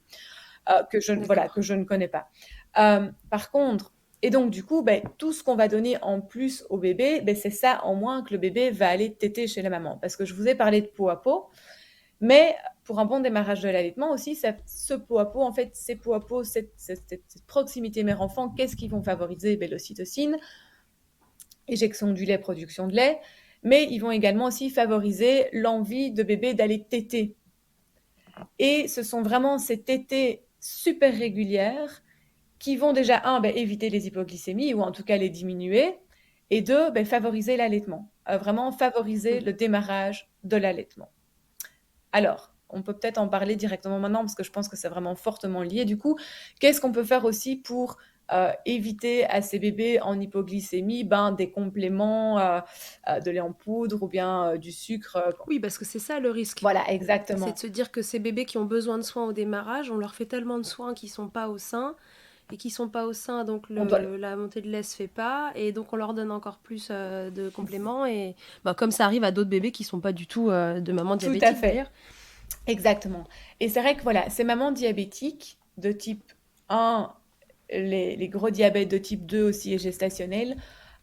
voilà, que D'accord. je ne connais pas. Par contre, et donc, du coup, ben, tout ce qu'on va donner en plus au bébé, ben, c'est ça en moins que le bébé va aller téter chez la maman. Parce que je vous ai parlé de peau à peau, mais pour un bon démarrage de l'allaitement aussi, ce peau à peau, en fait, ces peau à peau, cette proximité mère-enfant, qu'est-ce qu'ils vont favoriser? Ben, l'ocytocine, éjection du lait, production de lait, mais ils vont également aussi favoriser l'envie de bébé d'aller téter. Et ce sont vraiment ces tétées super régulières qui vont déjà, un, ben, éviter les hypoglycémies ou en tout cas les diminuer, et deux, ben, favoriser l'allaitement, vraiment favoriser Mm. le démarrage de l'allaitement. Alors, on peut peut-être en parler directement maintenant parce que je pense que c'est vraiment fortement lié. Du coup, qu'est-ce qu'on peut faire aussi pour éviter à ces bébés en hypoglycémie des compléments de lait en poudre ou bien du sucre Oui, parce que c'est ça le risque. Voilà, C'est de exactement. se dire que ces bébés qui ont besoin de soins au démarrage, on leur fait tellement de soins qui sont pas au sein, et qui sont pas au sein, donc On doit... la montée de lait se fait pas, et donc on leur donne encore plus de compléments, et comme ça arrive à d'autres bébés qui sont pas du tout de maman Tout à diabétique fait. d'ailleurs. Exactement. Et c'est vrai que voilà, ces mamans diabétiques de type 1, les gros diabètes de type 2 aussi et gestationnels,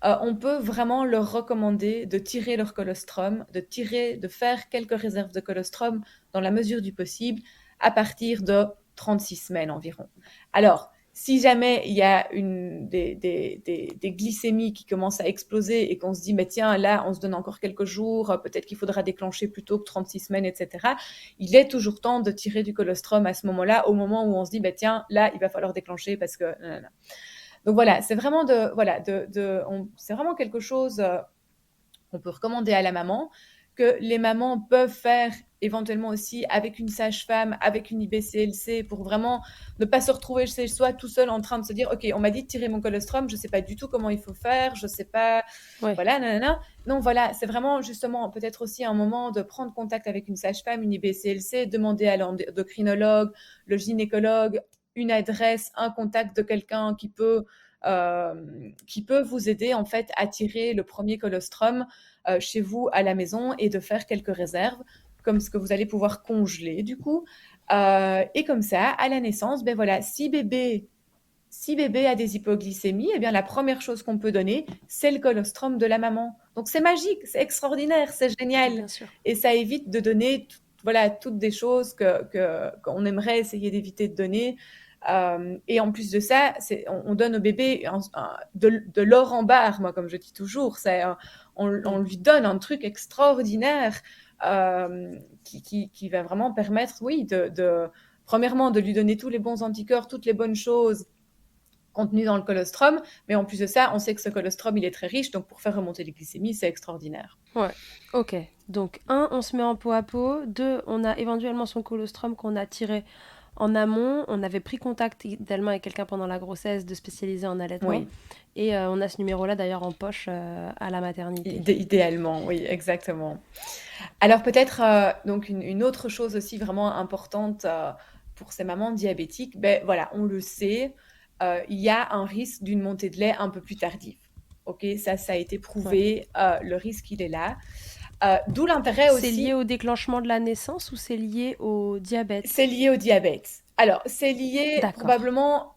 on peut vraiment leur recommander de tirer leur colostrum, de faire quelques réserves de colostrum dans la mesure du possible à partir de 36 semaines environ. Alors, si jamais il y a des glycémies qui commencent à exploser et qu'on se dit, mais tiens, là, on se donne encore quelques jours, peut-être qu'il faudra déclencher plus tôt que 36 semaines, etc., il est toujours temps de tirer du colostrum à ce moment-là, au moment où on se dit, bah, tiens, là, il va falloir déclencher parce que... Donc voilà, c'est vraiment, c'est vraiment quelque chose qu'on peut recommander à la maman, que les mamans peuvent faire éventuellement aussi avec une sage-femme, avec une IBCLC, pour vraiment ne pas se retrouver chez soi tout seul en train de se dire, ok, on m'a dit de tirer mon colostrum, je ne sais pas du tout comment il faut faire, je ne sais pas, Ouais. voilà, nanana. Non, voilà, c'est vraiment justement peut-être aussi un moment de prendre contact avec une sage-femme, une IBCLC, demander à l'endocrinologue, le gynécologue, une adresse, un contact de quelqu'un qui peut vous aider en fait à tirer le premier colostrum chez vous à la maison et de faire quelques réserves, comme ce que vous allez pouvoir congeler du coup. Et comme ça, à la naissance, ben voilà, si bébé a des hypoglycémies, eh bien la première chose qu'on peut donner, c'est le colostrum de la maman. Donc c'est magique, c'est extraordinaire, c'est génial. Bien sûr. Et ça évite de donner voilà, toutes des choses qu'on aimerait essayer d'éviter de donner. Et en plus de ça, on donne au bébé de l'or en barre, moi, comme je dis toujours. On lui donne un truc extraordinaire qui va vraiment permettre, oui, premièrement, de lui donner tous les bons anticorps, toutes les bonnes choses contenues dans le colostrum. Mais en plus de ça, on sait que ce colostrum, il est très riche. Donc, pour faire remonter les glycémies, c'est extraordinaire. Ouais. Ok. Donc, 1, on se met en peau à peau. 2, on a éventuellement son colostrum qu'on a tiré En amont, on avait pris contact également avec quelqu'un pendant la grossesse de spécialisé en allaitement. Oui. Et on a ce numéro-là d'ailleurs en poche à la maternité. Idéalement, oui, exactement. Alors peut-être donc une autre chose aussi vraiment importante pour ces mamans diabétiques, ben voilà, on le sait, il y a un risque d'une montée de lait un peu plus tardive. Ok, ça a été prouvé, le risque il est là. D'où l'intérêt aussi. C'est lié au déclenchement de la naissance ou c'est lié au diabète? C'est lié au diabète. Alors, c'est lié D'accord. probablement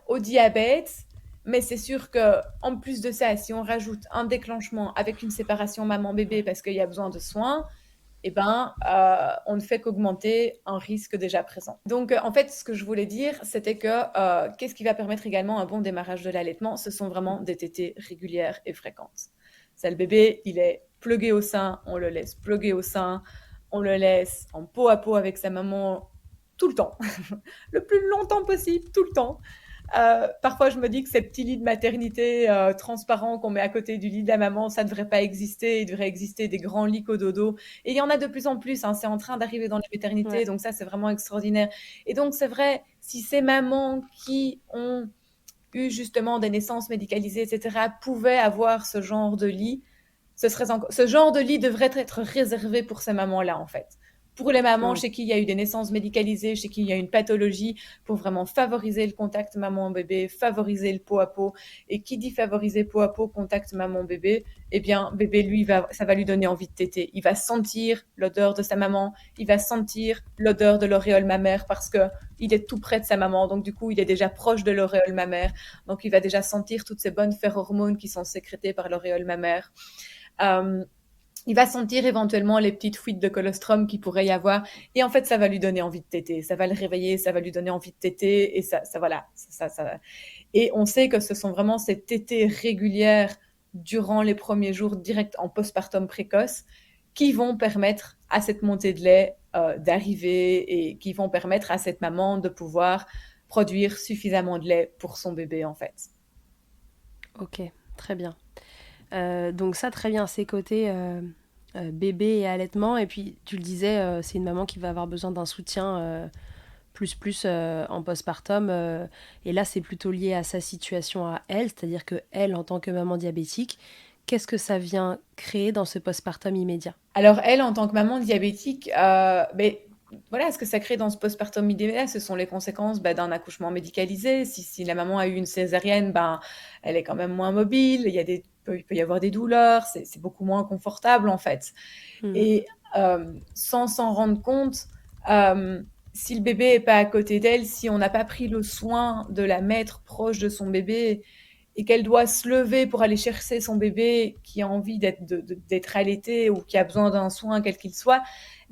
au diabète, mais c'est sûr que en plus de ça, si on rajoute un déclenchement avec une séparation maman-bébé parce qu'il y a besoin de soins, eh ben, on ne fait qu'augmenter un risque déjà présent. Donc, en fait, ce que je voulais dire, c'était que qu'est-ce qui va permettre également un bon démarrage de l'allaitement? Ce sont vraiment des tétées régulières et fréquentes. Ça, le bébé, il est plugué au sein, on le laisse plugué au sein, on le laisse en peau à peau avec sa maman tout le temps, le plus longtemps possible, tout le temps. Parfois, je me dis que ces petits lits de maternité transparents qu'on met à côté du lit de la maman, ça ne devrait pas exister. Il devrait exister des grands lits cododo. Et il y en a de plus en plus. Hein, c'est en train d'arriver dans les maternités. Ouais. Donc ça, c'est vraiment extraordinaire. Et donc, c'est vrai, si ces mamans qui ont eu justement des naissances médicalisées, etc., pouvaient avoir ce genre de lit, ce genre de lit devrait être réservé pour ces mamans-là, en fait. Pour les mamans chez qui il y a eu des naissances médicalisées, chez qui il y a une pathologie, pour vraiment favoriser le contact maman-bébé, favoriser le pot à pot. Et qui dit favoriser pot à pot, contact maman-bébé, eh bien, bébé, lui, ça va lui donner envie de téter. Il va sentir l'odeur de sa maman, il va sentir l'odeur de l'auréole mammaire parce que il est tout près de sa maman, donc du coup, il est déjà proche de l'auréole mammaire. Donc, il va déjà sentir toutes ces bonnes phéromones qui sont sécrétées par l'auréole mammaire. Il va sentir éventuellement les petites fuites de colostrum qu'il pourrait y avoir. Et en fait, ça va lui donner envie de téter. Ça va le réveiller, ça va lui donner envie de téter. Et ça voilà. Et on sait que ce sont vraiment ces tétées régulières durant les premiers jours, direct en postpartum précoce, qui vont permettre à cette montée de lait d'arriver et qui vont permettre à cette maman de pouvoir produire suffisamment de lait pour son bébé, en fait. Ok, très bien. Donc ça, très bien, c'est côté bébé et allaitement. Et puis, tu le disais, c'est une maman qui va avoir besoin d'un soutien plus en postpartum. Et là, c'est plutôt lié à sa situation à elle, c'est-à-dire que elle, en tant que maman diabétique, qu'est-ce que ça vient créer dans ce postpartum immédiat? Alors elle, en tant que maman diabétique, voilà, ce que ça crée dans ce postpartum immédiat, ce sont les conséquences d'un accouchement médicalisé. Si la maman a eu une césarienne, elle est quand même moins mobile, il peut y avoir des douleurs, c'est beaucoup moins confortable en fait. Et sans s'en rendre compte, si le bébé n'est pas à côté d'elle, si on n'a pas pris le soin de la mettre proche de son bébé et qu'elle doit se lever pour aller chercher son bébé qui a envie d'être allaité ou qui a besoin d'un soin quel qu'il soit,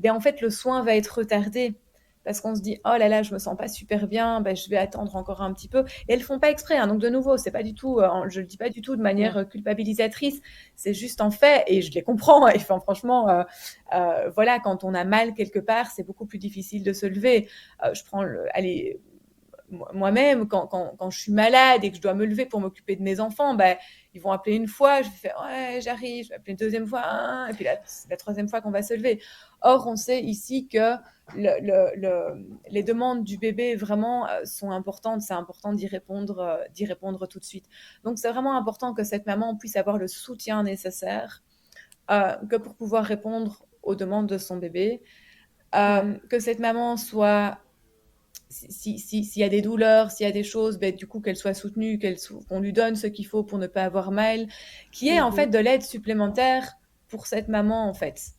en fait le soin va être retardé parce qu'on se dit oh là là, je me sens pas super bien, je vais attendre encore un petit peu. Et elles font pas exprès, hein, donc de nouveau, c'est pas du tout, je le dis pas du tout de manière culpabilisatrice, c'est juste en fait, et je les comprends. Et franchement, voilà, quand on a mal quelque part, c'est beaucoup plus difficile de se lever. Je prends moi-même, quand je suis malade et que je dois me lever pour m'occuper de mes enfants, ils vont appeler une fois, je vais faire ouais, j'arrive, je vais appeler une deuxième fois, et puis la troisième fois qu'on va se lever. Or, on sait ici que les demandes du bébé vraiment sont importantes, c'est important d'y répondre tout de suite. Donc, c'est vraiment important que cette maman puisse avoir le soutien nécessaire que pour pouvoir répondre aux demandes de son bébé, que cette maman soit s'il y a des douleurs, s'il y a des choses, du coup qu'elle soit soutenue, qu'on lui donne ce qu'il faut pour ne pas avoir mal, qu'il y ait en fait de l'aide supplémentaire pour cette maman en fait,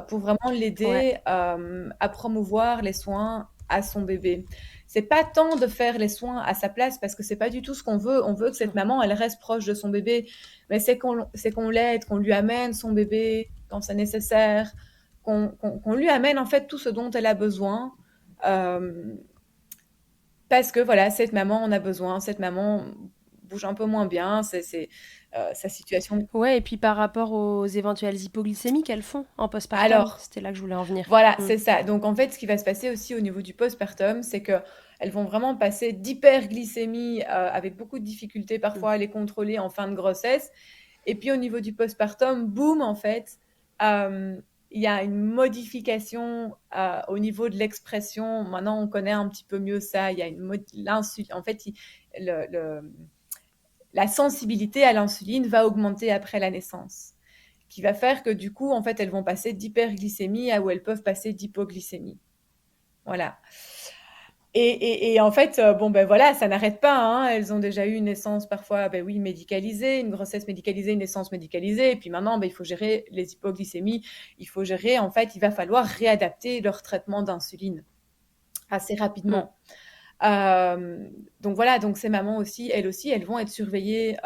pour vraiment l'aider à promouvoir les soins à son bébé. C'est pas tant de faire les soins à sa place parce que c'est pas du tout ce qu'on veut. On veut que cette maman elle reste proche de son bébé, mais c'est qu'on l'aide, qu'on lui amène son bébé quand c'est nécessaire, qu'on lui amène en fait tout ce dont elle a besoin. Parce que voilà, cette maman en a besoin, cette maman bouge un peu moins bien, c'est sa situation. Ouais, et puis par rapport aux éventuelles hypoglycémies qu'elles font en postpartum, Alors, c'était là que je voulais en venir. voilà, c'est ça. Donc en fait, ce qui va se passer aussi au niveau du postpartum, c'est que elles vont vraiment passer d'hyperglycémie avec beaucoup de difficultés parfois à les contrôler en fin de grossesse. Et puis au niveau du postpartum, boum, en fait, il y a une modification au niveau de l'expression. Maintenant, on connaît un petit peu mieux ça. Il y a l'insuline. En fait, la sensibilité à l'insuline va augmenter après la naissance, qui va faire que du coup, en fait, elles vont passer d'hyperglycémie à où elles peuvent passer d'hypoglycémie. Voilà. Et en fait, bon, ben voilà, ça n'arrête pas, hein. Elles ont déjà eu une naissance parfois, ben oui, médicalisée, une grossesse médicalisée, une naissance médicalisée. Et puis maintenant, ben, il faut gérer les hypoglycémies. Il faut gérer, en fait, il va falloir réadapter leur traitement d'insuline assez rapidement. Donc voilà, donc ces mamans aussi, elles vont être surveillées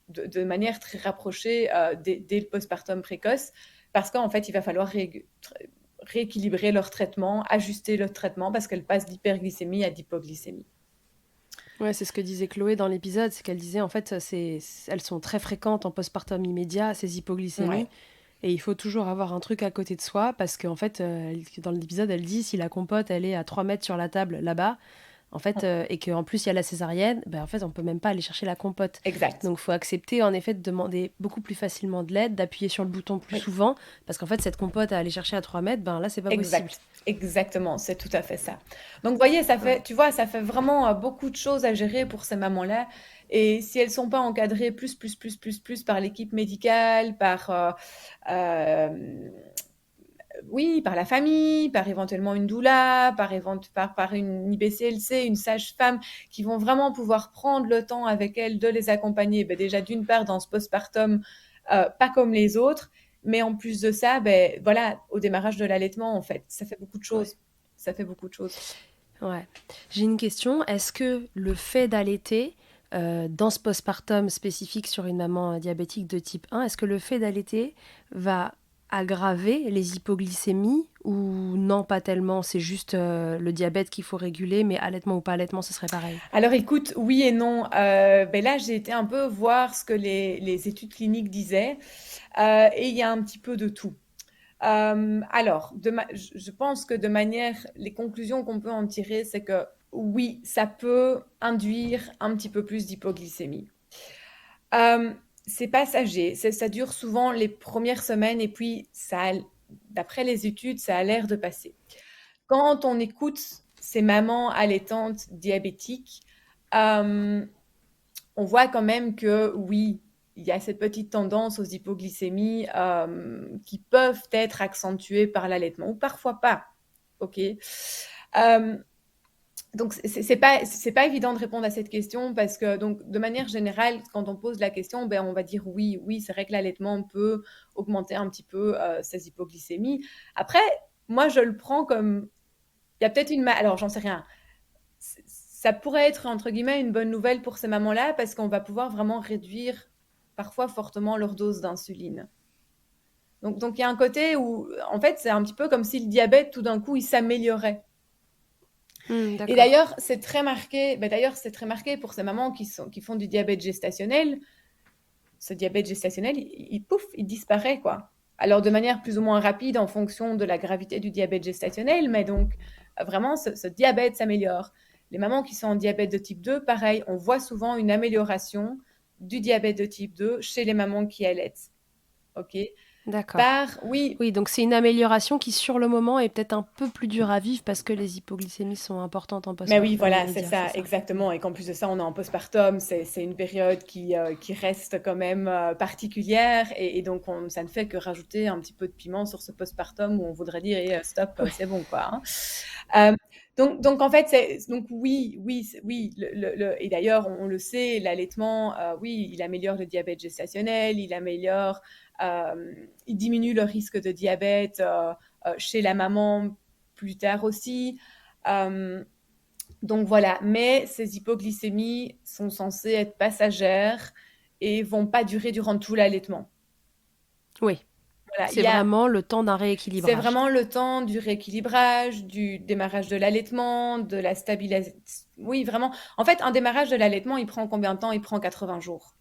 de manière très rapprochée dès le postpartum précoce, parce qu'en fait, il va falloir rééquilibrer leur traitement, ajuster leur traitement, parce qu'elles passent d'hyperglycémie à d'hypoglycémie. Ouais, c'est ce que disait Chloé dans l'épisode, c'est qu'elle disait en fait, elles sont très fréquentes en postpartum immédiat, ces hypoglycémies. Ouais. Et il faut toujours avoir un truc à côté de soi, parce qu'en fait, dans l'épisode, elle dit si la compote, elle est à 3 mètres sur la table là-bas, en fait, et qu'en plus il y a la césarienne, ben, en fait, on peut même pas aller chercher la compote. Exact. Donc, il faut accepter en effet de demander beaucoup plus facilement de l'aide, d'appuyer sur le bouton plus souvent, parce qu'en fait, cette compote à aller chercher à 3 mètres, ben là, c'est pas possible. Exactement, c'est tout à fait ça. Donc, vous voyez, ça fait, tu vois, ça fait vraiment beaucoup de choses à gérer pour ces mamans-là. Et si elles sont pas encadrées plus par l'équipe médicale, oui, par la famille, par éventuellement une doula, par une IBCLC, une sage-femme, qui vont vraiment pouvoir prendre le temps avec elles de les accompagner. Ben déjà, d'une part, dans ce postpartum, pas comme les autres, mais en plus de ça, ben voilà, au démarrage de l'allaitement, en fait, ça fait beaucoup de choses. Ouais. Ça fait beaucoup de choses. Ouais. J'ai une question. Est-ce que le fait d'allaiter, dans ce postpartum spécifique sur une maman diabétique de type 1, est-ce que le fait d'allaiter va aggraver les hypoglycémies ou non, pas tellement, c'est juste le diabète qu'il faut réguler, mais allaitement ou pas allaitement, ce serait pareil? Alors écoute, oui et non. Ben là, j'ai été un peu voir ce que les études cliniques disaient, et il y a un petit peu de tout. Alors, je pense que de manière, les conclusions qu'on peut en tirer, c'est que oui, ça peut induire un petit peu plus d'hypoglycémie. C'est passager, ça dure souvent les premières semaines et puis d'après les études, ça a l'air de passer. Quand on écoute ces mamans allaitantes diabétiques, on voit quand même que oui, il y a cette petite tendance aux hypoglycémies qui peuvent être accentuées par l'allaitement ou parfois pas. Ok. Donc c'est pas évident de répondre à cette question parce que donc de manière générale, quand on pose la question, ben on va dire oui, c'est vrai que l'allaitement peut augmenter un petit peu ces hypoglycémies. Après, moi je le prends comme il y a peut-être alors j'en sais rien. Ça pourrait être entre guillemets une bonne nouvelle pour ces mamans-là parce qu'on va pouvoir vraiment réduire parfois fortement leur dose d'insuline. Donc il y a un côté où en fait c'est un petit peu comme si le diabète tout d'un coup il s'améliorait. Et d'ailleurs, c'est très marqué. C'est très marqué pour ces mamans qui font du diabète gestationnel. Ce diabète gestationnel, il disparaît quoi. Alors de manière plus ou moins rapide en fonction de la gravité du diabète gestationnel, mais donc vraiment ce diabète s'améliore. Les mamans qui sont en diabète de type 2, pareil, on voit souvent une amélioration du diabète de type 2 chez les mamans qui allaitent. Ok. D'accord. Oui, donc c'est une amélioration qui, sur le moment, est peut-être un peu plus dure à vivre parce que les hypoglycémies sont importantes en postpartum. Mais oui, voilà, c'est ça, exactement. Et qu'en plus de ça, on est en postpartum, c'est une période qui reste quand même particulière. Et donc, ça ne fait que rajouter un petit peu de piment sur ce postpartum où on voudrait dire stop, c'est bon, quoi. Hein. Donc, en fait, oui. Et d'ailleurs, on le sait, l'allaitement, oui, il améliore le diabète gestationnel, il diminue le risque de diabète chez la maman plus tard aussi. Donc voilà, mais ces hypoglycémies sont censées être passagères et vont pas durer durant tout l'allaitement. Oui. Voilà, c'est vraiment le temps d'un rééquilibrage. C'est vraiment le temps du rééquilibrage, du démarrage de l'allaitement, de la stabilisation. Oui, vraiment. En fait, un démarrage de l'allaitement, il prend combien de temps? Il prend 80 jours.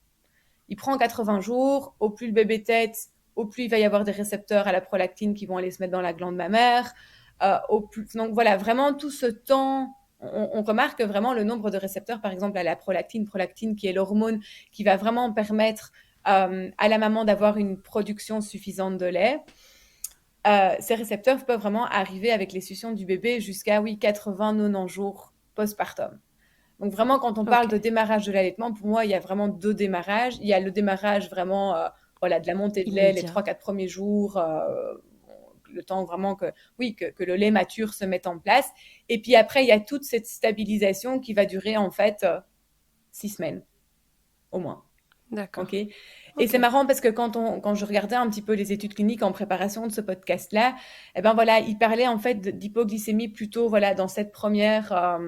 Il prend 80 jours. Au plus le bébé tète, au plus il va y avoir des récepteurs à la prolactine qui vont aller se mettre dans la glande mammaire. Donc voilà, vraiment tout ce temps, on remarque vraiment le nombre de récepteurs, par exemple à la prolactine qui est l'hormone qui va vraiment permettre à la maman d'avoir une production suffisante de lait, ces récepteurs peuvent vraiment arriver avec les suctions du bébé jusqu'à 80-90 jours postpartum. Donc vraiment, quand on parle de démarrage de l'allaitement, pour moi, il y a vraiment 2 démarrages. Il y a le démarrage vraiment de la montée de lait, les 3-4 premiers jours, le temps vraiment que le lait mature se mette en place. Et puis après, il y a toute cette stabilisation qui va durer en fait 6 semaines, au moins. D'accord. Okay. Et c'est marrant parce que quand je regardais un petit peu les études cliniques en préparation de ce podcast-là, ils parlaient en fait d'hypoglycémie plutôt dans cette première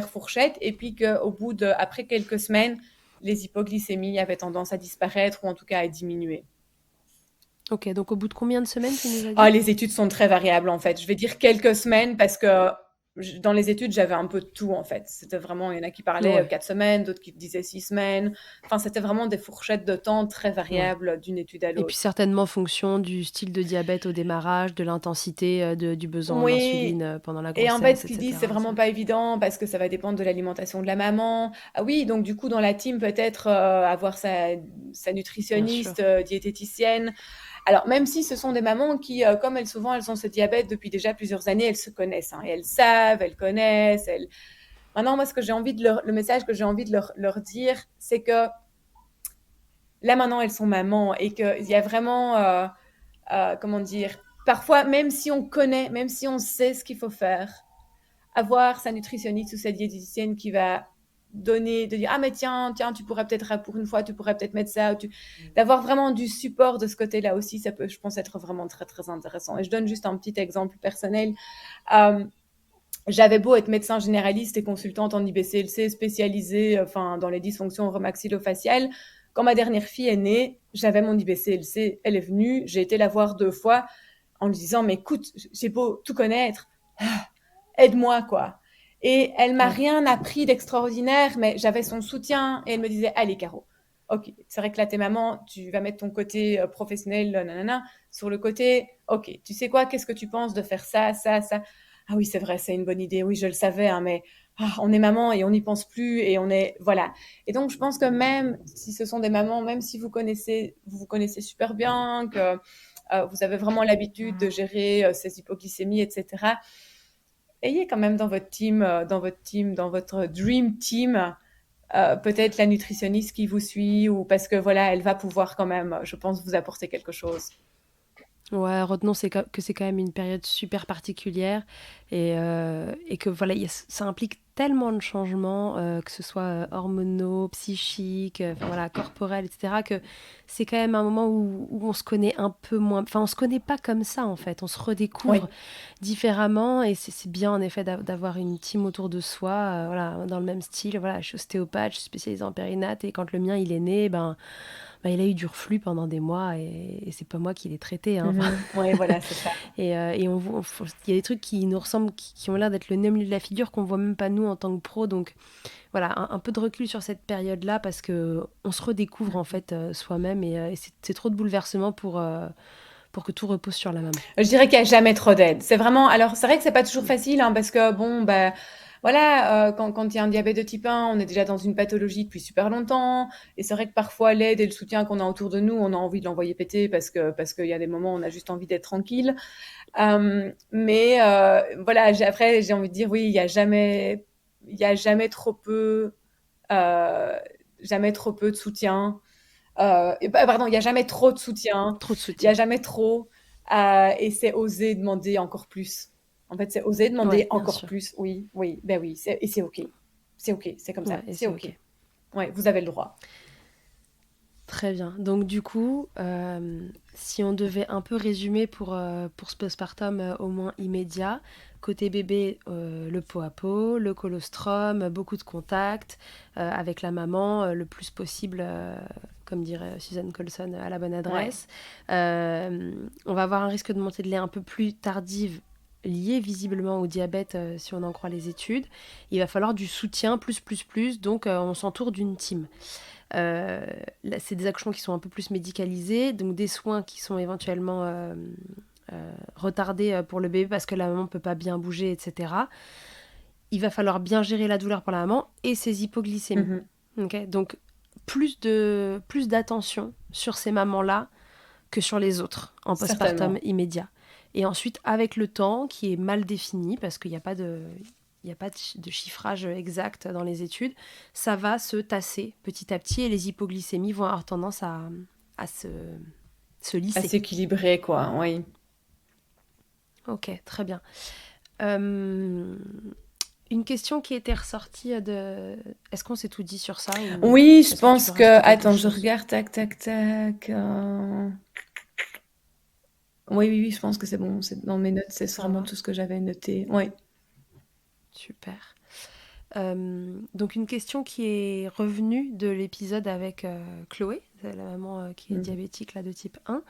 fourchette, et puis après quelques semaines, les hypoglycémies avaient tendance à disparaître ou en tout cas à diminuer. Ok, donc au bout de combien de semaines tu nous as dit ? Les études sont très variables en fait. Je vais dire quelques semaines parce que dans les études, j'avais un peu de tout en fait. C'était vraiment, il y en a qui parlaient 4 semaines, d'autres qui disaient 6 semaines. Enfin, c'était vraiment des fourchettes de temps très variables d'une étude à l'autre. Et puis certainement en fonction du style de diabète au démarrage, de l'intensité du besoin en insuline pendant la grossesse. Et en fait, ce qu'ils disent, c'est vraiment pas évident parce que ça va dépendre de l'alimentation de la maman. Ah oui, donc du coup, dans la team, peut-être avoir sa nutritionniste, diététicienne. Alors, même si ce sont des mamans qui, comme elles ont ce diabète depuis déjà plusieurs années, elles se connaissent, et elles savent, elles connaissent. Maintenant, moi, le message que j'ai envie de leur dire, c'est que là, maintenant, elles sont mamans et qu'il y a vraiment, parfois, même si on connaît, même si on sait ce qu'il faut faire, avoir sa nutritionniste ou sa diététicienne qui va de dire mais tiens tu pourrais peut-être, pour une fois tu pourrais peut-être mettre ça, d'avoir vraiment du support de ce côté-là aussi, ça peut, je pense, être vraiment très très intéressant. Et je donne juste un petit exemple personnel. J'avais beau être médecin généraliste et consultante en IBCLC spécialisée dans les dysfonctions oromaxillofaciales, quand ma dernière fille est née, j'avais mon IBCLC, elle est venue, j'ai été la voir 2 fois en lui disant mais écoute, j'ai beau tout connaître, aide-moi quoi. Et elle m'a rien appris d'extraordinaire, mais j'avais son soutien et elle me disait allez Caro, ok, c'est vrai que là t'es maman, tu vas mettre ton côté professionnel, nanana, sur le côté, ok, tu sais quoi, qu'est-ce que tu penses de faire ça. Ah oui, c'est vrai, c'est une bonne idée, oui je le savais, mais on est maman et on n'y pense plus et on est, voilà. Et donc je pense que même si ce sont des mamans, même si vous vous connaissez super bien, que vous avez vraiment l'habitude de gérer ces hypoglycémies, etc., ayez quand même dans votre team, dans votre dream team, peut-être la nutritionniste qui vous suit, ou parce que elle va pouvoir quand même, je pense, vous apporter quelque chose. Ouais, retenons que c'est quand même une période super particulière et que ça implique tellement de changements, que ce soit hormonaux, psychiques, corporels, etc., que c'est quand même un moment où on se connaît un peu moins. Enfin, on se connaît pas comme ça en fait. On se redécouvre différemment et c'est bien en effet d'avoir une team autour de soi, dans le même style. Voilà, je suis ostéopathe, je suis spécialisée en périnate et quand le mien il est né, il a eu du reflux pendant des mois et c'est pas moi qui l'ai traité. Oui, voilà, c'est ça. Et il y a des trucs qui nous ressemblent, qui ont l'air d'être le nez au milieu de la figure, qu'on voit même pas nous en tant que pro. Donc voilà, un peu de recul sur cette période-là parce que on se redécouvre en fait soi-même et c'est trop de bouleversements pour que tout repose sur la maman. Je dirais qu'il n'y a jamais trop d'aide. C'est vraiment, alors c'est vrai que c'est pas toujours facile parce que quand il y a un diabète de type 1, on est déjà dans une pathologie depuis super longtemps. Et c'est vrai que parfois, l'aide et le soutien qu'on a autour de nous, on a envie de l'envoyer péter parce qu'il y a des moments où on a juste envie d'être tranquille. Après, j'ai envie de dire, oui, il y a jamais trop peu de soutien. Il y a jamais trop de soutien. Trop de soutien. Il y a jamais trop. Et c'est oser demander encore plus. En fait, c'est oser demander encore plus. Oui, et c'est ok. C'est ok, c'est comme ça. C'est ok. Ouais, vous avez le droit. Très bien. Donc du coup, si on devait un peu résumer pour ce postpartum au moins immédiat, côté bébé, le pot à pot, le colostrum, beaucoup de contacts avec la maman, le plus possible, comme dirait Suzanne Colson, à la bonne adresse. Ouais. On va avoir un risque de montée de lait un peu plus tardive, lié visiblement au diabète si on en croit les études. Il va falloir du soutien plus, donc on s'entoure d'une team. C'est des accouchements qui sont un peu plus médicalisés, donc des soins qui sont éventuellement retardés pour le bébé parce que la maman ne peut pas bien bouger, etc. Il va falloir bien gérer la douleur pour la maman et ses hypoglycémies. Okay, donc plus d'attention sur ces mamans-là que sur les autres en postpartum Certainement. immédiat. Et ensuite, avec le temps, qui est mal défini, parce qu'il n'y a pas de... Il n'y a pas de chiffrage exact dans les études, ça va se tasser petit à petit et les hypoglycémies vont avoir tendance à se À lisser. s'équilibrer, quoi, oui. Ok, très bien. Euh, une question qui était ressortie de... Est-ce qu'on s'est tout dit sur ça ou Oui, je est-ce que tu pense veux que... rajouter quelque Attends, je chose? regarde, tac, tac, tac. Oui, oui, oui, je pense que c'est bon. C'est dans mes notes, c'est Ça vraiment va, tout ce que j'avais noté. Oui. super. Donc une question qui est revenue de l'épisode avec Chloé, c'est la maman qui est Mm. diabétique là, de type 1,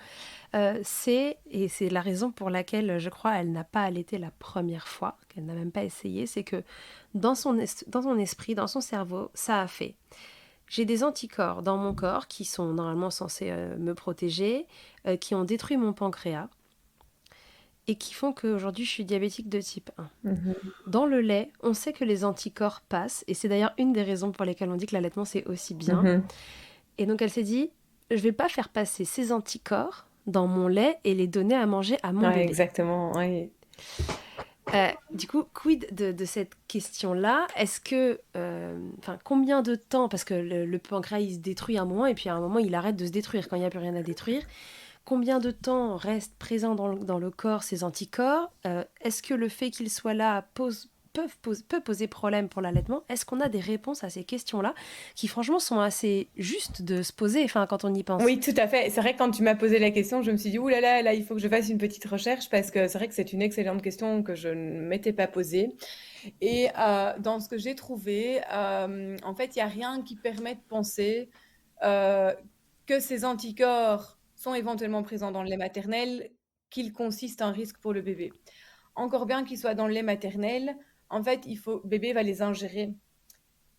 et c'est la raison pour laquelle je crois elle n'a pas allaité la première fois, qu'elle n'a même pas essayé, c'est que dans son esprit, dans son cerveau, ça a fait. J'ai des anticorps dans mon corps qui sont normalement censés me protéger, qui ont détruit mon pancréas et qui font qu'aujourd'hui je suis diabétique de type 1. Mhm. Dans le lait, on sait que les anticorps passent, et c'est d'ailleurs une des raisons pour lesquelles on dit que l'allaitement c'est aussi bien. Mhm. Et donc elle s'est dit, je vais pas faire passer ces anticorps dans mon lait et les donner à manger à mon Ouais, bébé. exactement. Oui. Du coup, quid de cette question-là? Est-ce que, combien de temps, parce que le pancréas il se détruit à un moment et puis à un moment il arrête de se détruire quand il n'y a plus rien à détruire. Combien de temps restent présents dans le corps ces anticorps? Est-ce que le fait qu'ils soient là peut poser problème pour l'allaitement? Est-ce qu'on a des réponses à ces questions-là qui franchement sont assez justes de se poser, enfin, quand on y pense? Oui, tout à fait. C'est vrai que quand tu m'as posé la question, je me suis dit, ouh là là, là, il faut que je fasse une petite recherche parce que c'est vrai que c'est une excellente question que je ne m'étais pas posée. Et dans ce que j'ai trouvé, en fait, il n'y a rien qui permet de penser euh, que ces anticorps sont éventuellement présents dans le lait maternel, qu'ils consistent un risque pour le bébé. Encore bien qu'ils soient dans le lait maternel, en fait, bébé va les ingérer.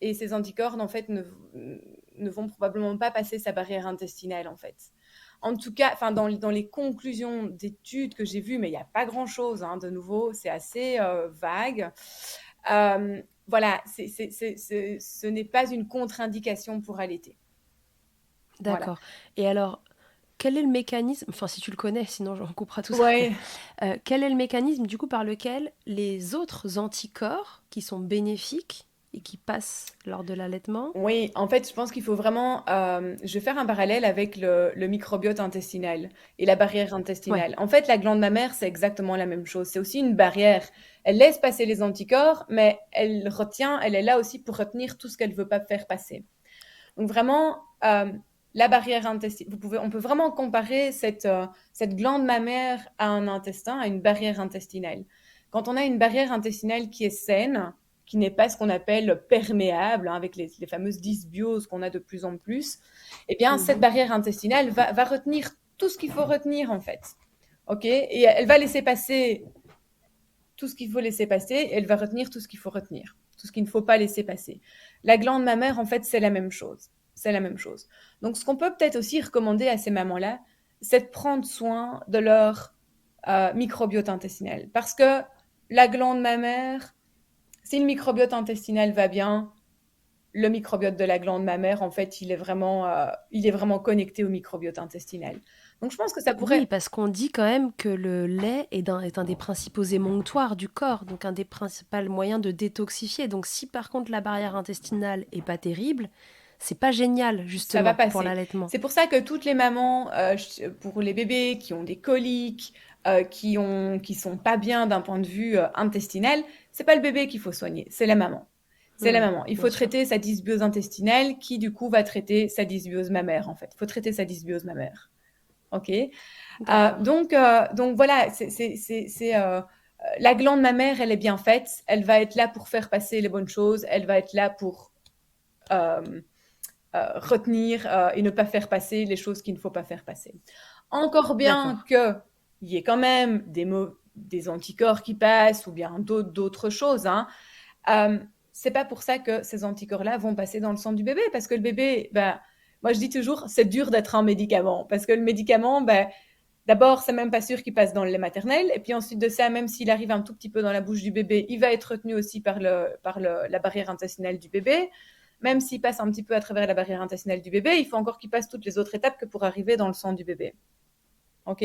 Et ces anticorps, en fait, ne vont probablement pas passer sa barrière intestinale, en fait. En tout cas, dans les conclusions d'études que j'ai vues, mais il n'y a pas grand-chose, hein, de nouveau, c'est assez vague. Voilà, ce n'est pas une contre-indication pour allaiter. Voilà. D'accord. Et alors, quel est le mécanisme, enfin si tu le connais, sinon on coupera tout ça, mais Ouais. quel est le mécanisme du coup par lequel les autres anticorps qui sont bénéfiques et qui passent lors de l'allaitement? Oui, en fait, je pense qu'il faut vraiment. Je vais faire un parallèle avec le microbiote intestinal et la barrière Ouais. intestinale. En fait, la glande mammaire, c'est exactement la même chose. C'est aussi une barrière. Elle laisse passer les anticorps, mais elle est là aussi pour retenir tout ce qu'elle ne veut pas faire passer. Donc, vraiment, la barrière intestinale. On peut vraiment comparer cette glande mammaire à un intestin, à une barrière intestinale. Quand on a une barrière intestinale qui est saine, qui n'est pas ce qu'on appelle perméable, hein, avec les fameuses dysbioses qu'on a de plus en plus, eh bien, cette Mhm. barrière intestinale va retenir tout ce qu'il faut retenir, en fait. OK? Et elle va laisser passer tout ce qu'il faut laisser passer, et elle va retenir tout ce qu'il faut retenir, tout ce qu'il ne faut pas laisser passer. La glande mammaire, en fait, c'est la même chose. C'est la même chose. Donc, ce qu'on peut peut-être aussi recommander à ces mamans-là, c'est de prendre soin de leur microbiote intestinal. Parce que la glande mammaire, si le microbiote intestinal va bien, le microbiote de la glande mammaire, en fait, il est vraiment connecté au microbiote intestinal. Donc, je pense que ça Oui, pourrait... parce qu'on dit quand même que le lait est un des principaux émonctoires du corps, donc un des principaux moyens de détoxifier. Donc si par contre la barrière intestinale est pas terrible, c'est pas génial Ça va justement pour passer. l'allaitement. C'est pour ça que toutes les mamans, pour les bébés qui ont des coliques, qui sont pas bien d'un point de vue intestinal, c'est pas le bébé qu'il faut soigner, c'est la maman. C'est la maman. Il Bien faut sûr. traiter sa dysbiose intestinale qui, du coup, va traiter sa dysbiose mammaire, en fait. Il faut traiter sa dysbiose mammaire. OK? D'accord. Donc voilà, la glande mammaire, elle est bien faite. Elle va être là pour faire passer les bonnes choses. Elle va être là pour euh, retenir et ne pas faire passer les choses qu'il ne faut pas faire passer. Encore bien D'accord. qu'il y ait quand même des anticorps qui passent ou bien d'autres choses, hein. C'est pas pour ça que ces anticorps-là vont passer dans le sang du bébé, parce que le bébé, moi je dis toujours, c'est dur d'être un médicament, parce que le médicament, d'abord, c'est même pas sûr qu'il passe dans le lait maternel, et puis ensuite de ça, même s'il arrive un tout petit peu dans la bouche du bébé, il va être retenu aussi par la barrière intestinale du bébé. même s'il passe un petit peu à travers la barrière intestinale du bébé, il faut encore qu'il passe toutes les autres étapes que pour arriver dans le sang du bébé. Ok.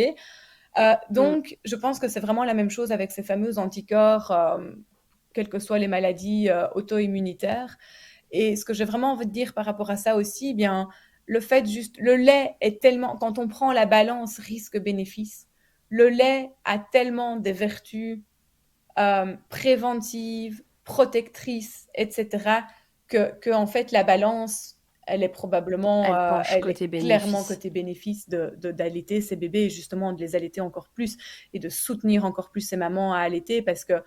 Donc, je pense que c'est vraiment la même chose avec ces fameux anticorps, quelles que soient les maladies auto-immunitaires. Et ce que j'ai vraiment envie de dire par rapport à ça aussi, bien, le fait juste, le lait est tellement, quand on prend la balance risque-bénéfice, le lait a tellement des vertus préventives, protectrices, etc., que en fait, la balance, elle est probablement, Elle penche clairement côté bénéfice d'allaiter ces bébés et justement de les allaiter encore plus et de soutenir encore plus ces mamans à allaiter parce que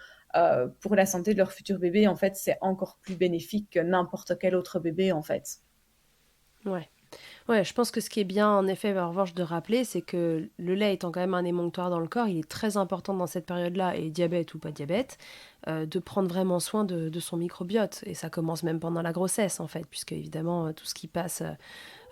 pour la santé de leur futur bébé, en fait, c'est encore plus bénéfique que n'importe quel autre bébé, en fait. Ouais. Ouais, je pense que ce qui est bien, en effet, en revanche, de rappeler, c'est que le lait étant quand même un émonctoire dans le corps, il est très important dans cette période-là, et diabète ou pas diabète, de prendre vraiment soin de son microbiote. Et ça commence même pendant la grossesse, en fait, puisque évidemment, tout ce qui passe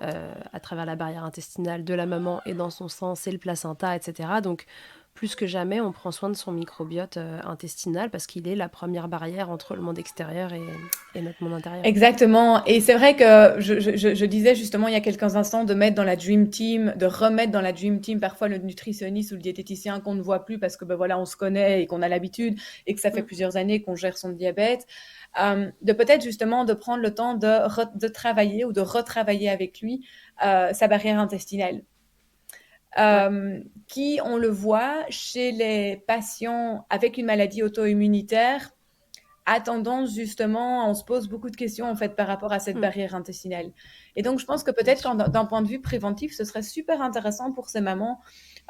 à travers la barrière intestinale de la maman et dans son sang, c'est le placenta, etc. Donc, plus que jamais, on prend soin de son microbiote intestinal parce qu'il est la première barrière entre le monde extérieur et notre monde intérieur. Exactement. Et c'est vrai que je disais justement il y a quelques instants de mettre dans la Dream Team, de remettre dans la Dream Team parfois le nutritionniste ou le diététicien qu'on ne voit plus parce que ben voilà, on se connaît et qu'on a l'habitude et que ça fait plusieurs années qu'on gère son diabète. De peut-être justement de prendre le temps de travailler ou de retravailler avec lui sa barrière intestinale. Qui, on le voit, chez les patients avec une maladie auto-immunitaire, a tendance justement, on se pose beaucoup de questions en fait par rapport à cette barrière intestinale. Et donc je pense que peut-être d'un point de vue préventif, ce serait super intéressant pour ces mamans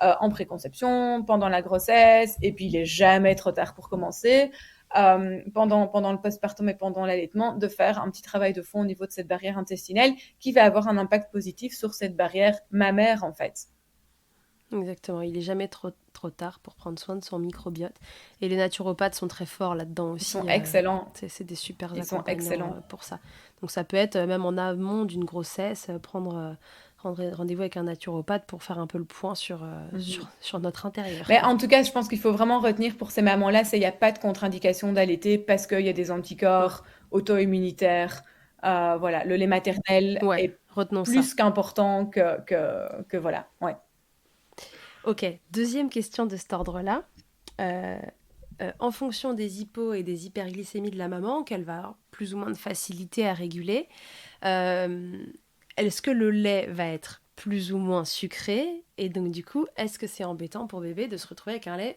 en préconception, pendant la grossesse, et puis il est jamais trop tard pour commencer, pendant le postpartum et pendant l'allaitement, de faire un petit travail de fond au niveau de cette barrière intestinale qui va avoir un impact positif sur cette barrière mammaire en fait. Exactement, il n'est jamais trop tard pour prendre soin de son microbiote. Et les naturopathes sont très forts là-dedans aussi. Ils sont excellents. C'est des super accompagnants pour ça. Donc ça peut être, même en amont d'une grossesse, prendre rendez-vous avec un naturopathe pour faire un peu le point sur notre intérieur. Mais en tout cas, je pense qu'il faut vraiment retenir pour ces mamans-là, il n'y a pas de contre-indication d'allaiter parce qu'il y a des anticorps auto-immunitaires. Voilà, le lait maternel est plus qu'important que voilà. Ouais. Ok, deuxième question de cet ordre-là. En fonction des hypos et des hyperglycémies de la maman, qu'elle va avoir plus ou moins de facilité à réguler, est-ce que le lait va être plus ou moins sucré? Et donc du coup, est-ce que c'est embêtant pour bébé de se retrouver avec un lait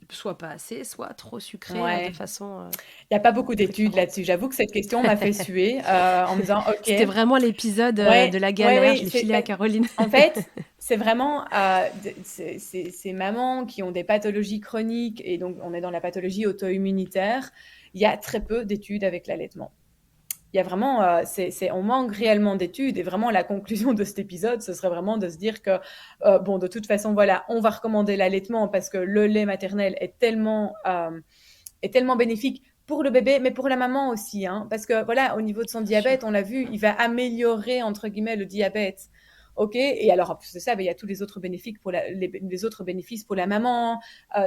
soit pas assez, soit trop sucré de façon... Il n'y a pas beaucoup d'études là-dessus. J'avoue que cette question m'a fait suer en me disant, OK. C'était vraiment l'épisode de la galère, je l'ai filé à Caroline. En fait, c'est vraiment ces mamans qui ont des pathologies chroniques, et donc on est dans la pathologie auto-immunitaire, il y a très peu d'études avec l'allaitement. Il y a vraiment, on manque réellement d'études, et vraiment la conclusion de cet épisode, ce serait vraiment de se dire que, bon, de toute façon, voilà, on va recommander l'allaitement parce que le lait maternel est tellement bénéfique pour le bébé, mais pour la maman aussi, hein, parce que voilà, au niveau de son diabète, on l'a vu, il va améliorer, entre guillemets, le diabète. Ok, et alors en plus de ça, il y a tous les autres bénéfices les autres bénéfices pour la maman.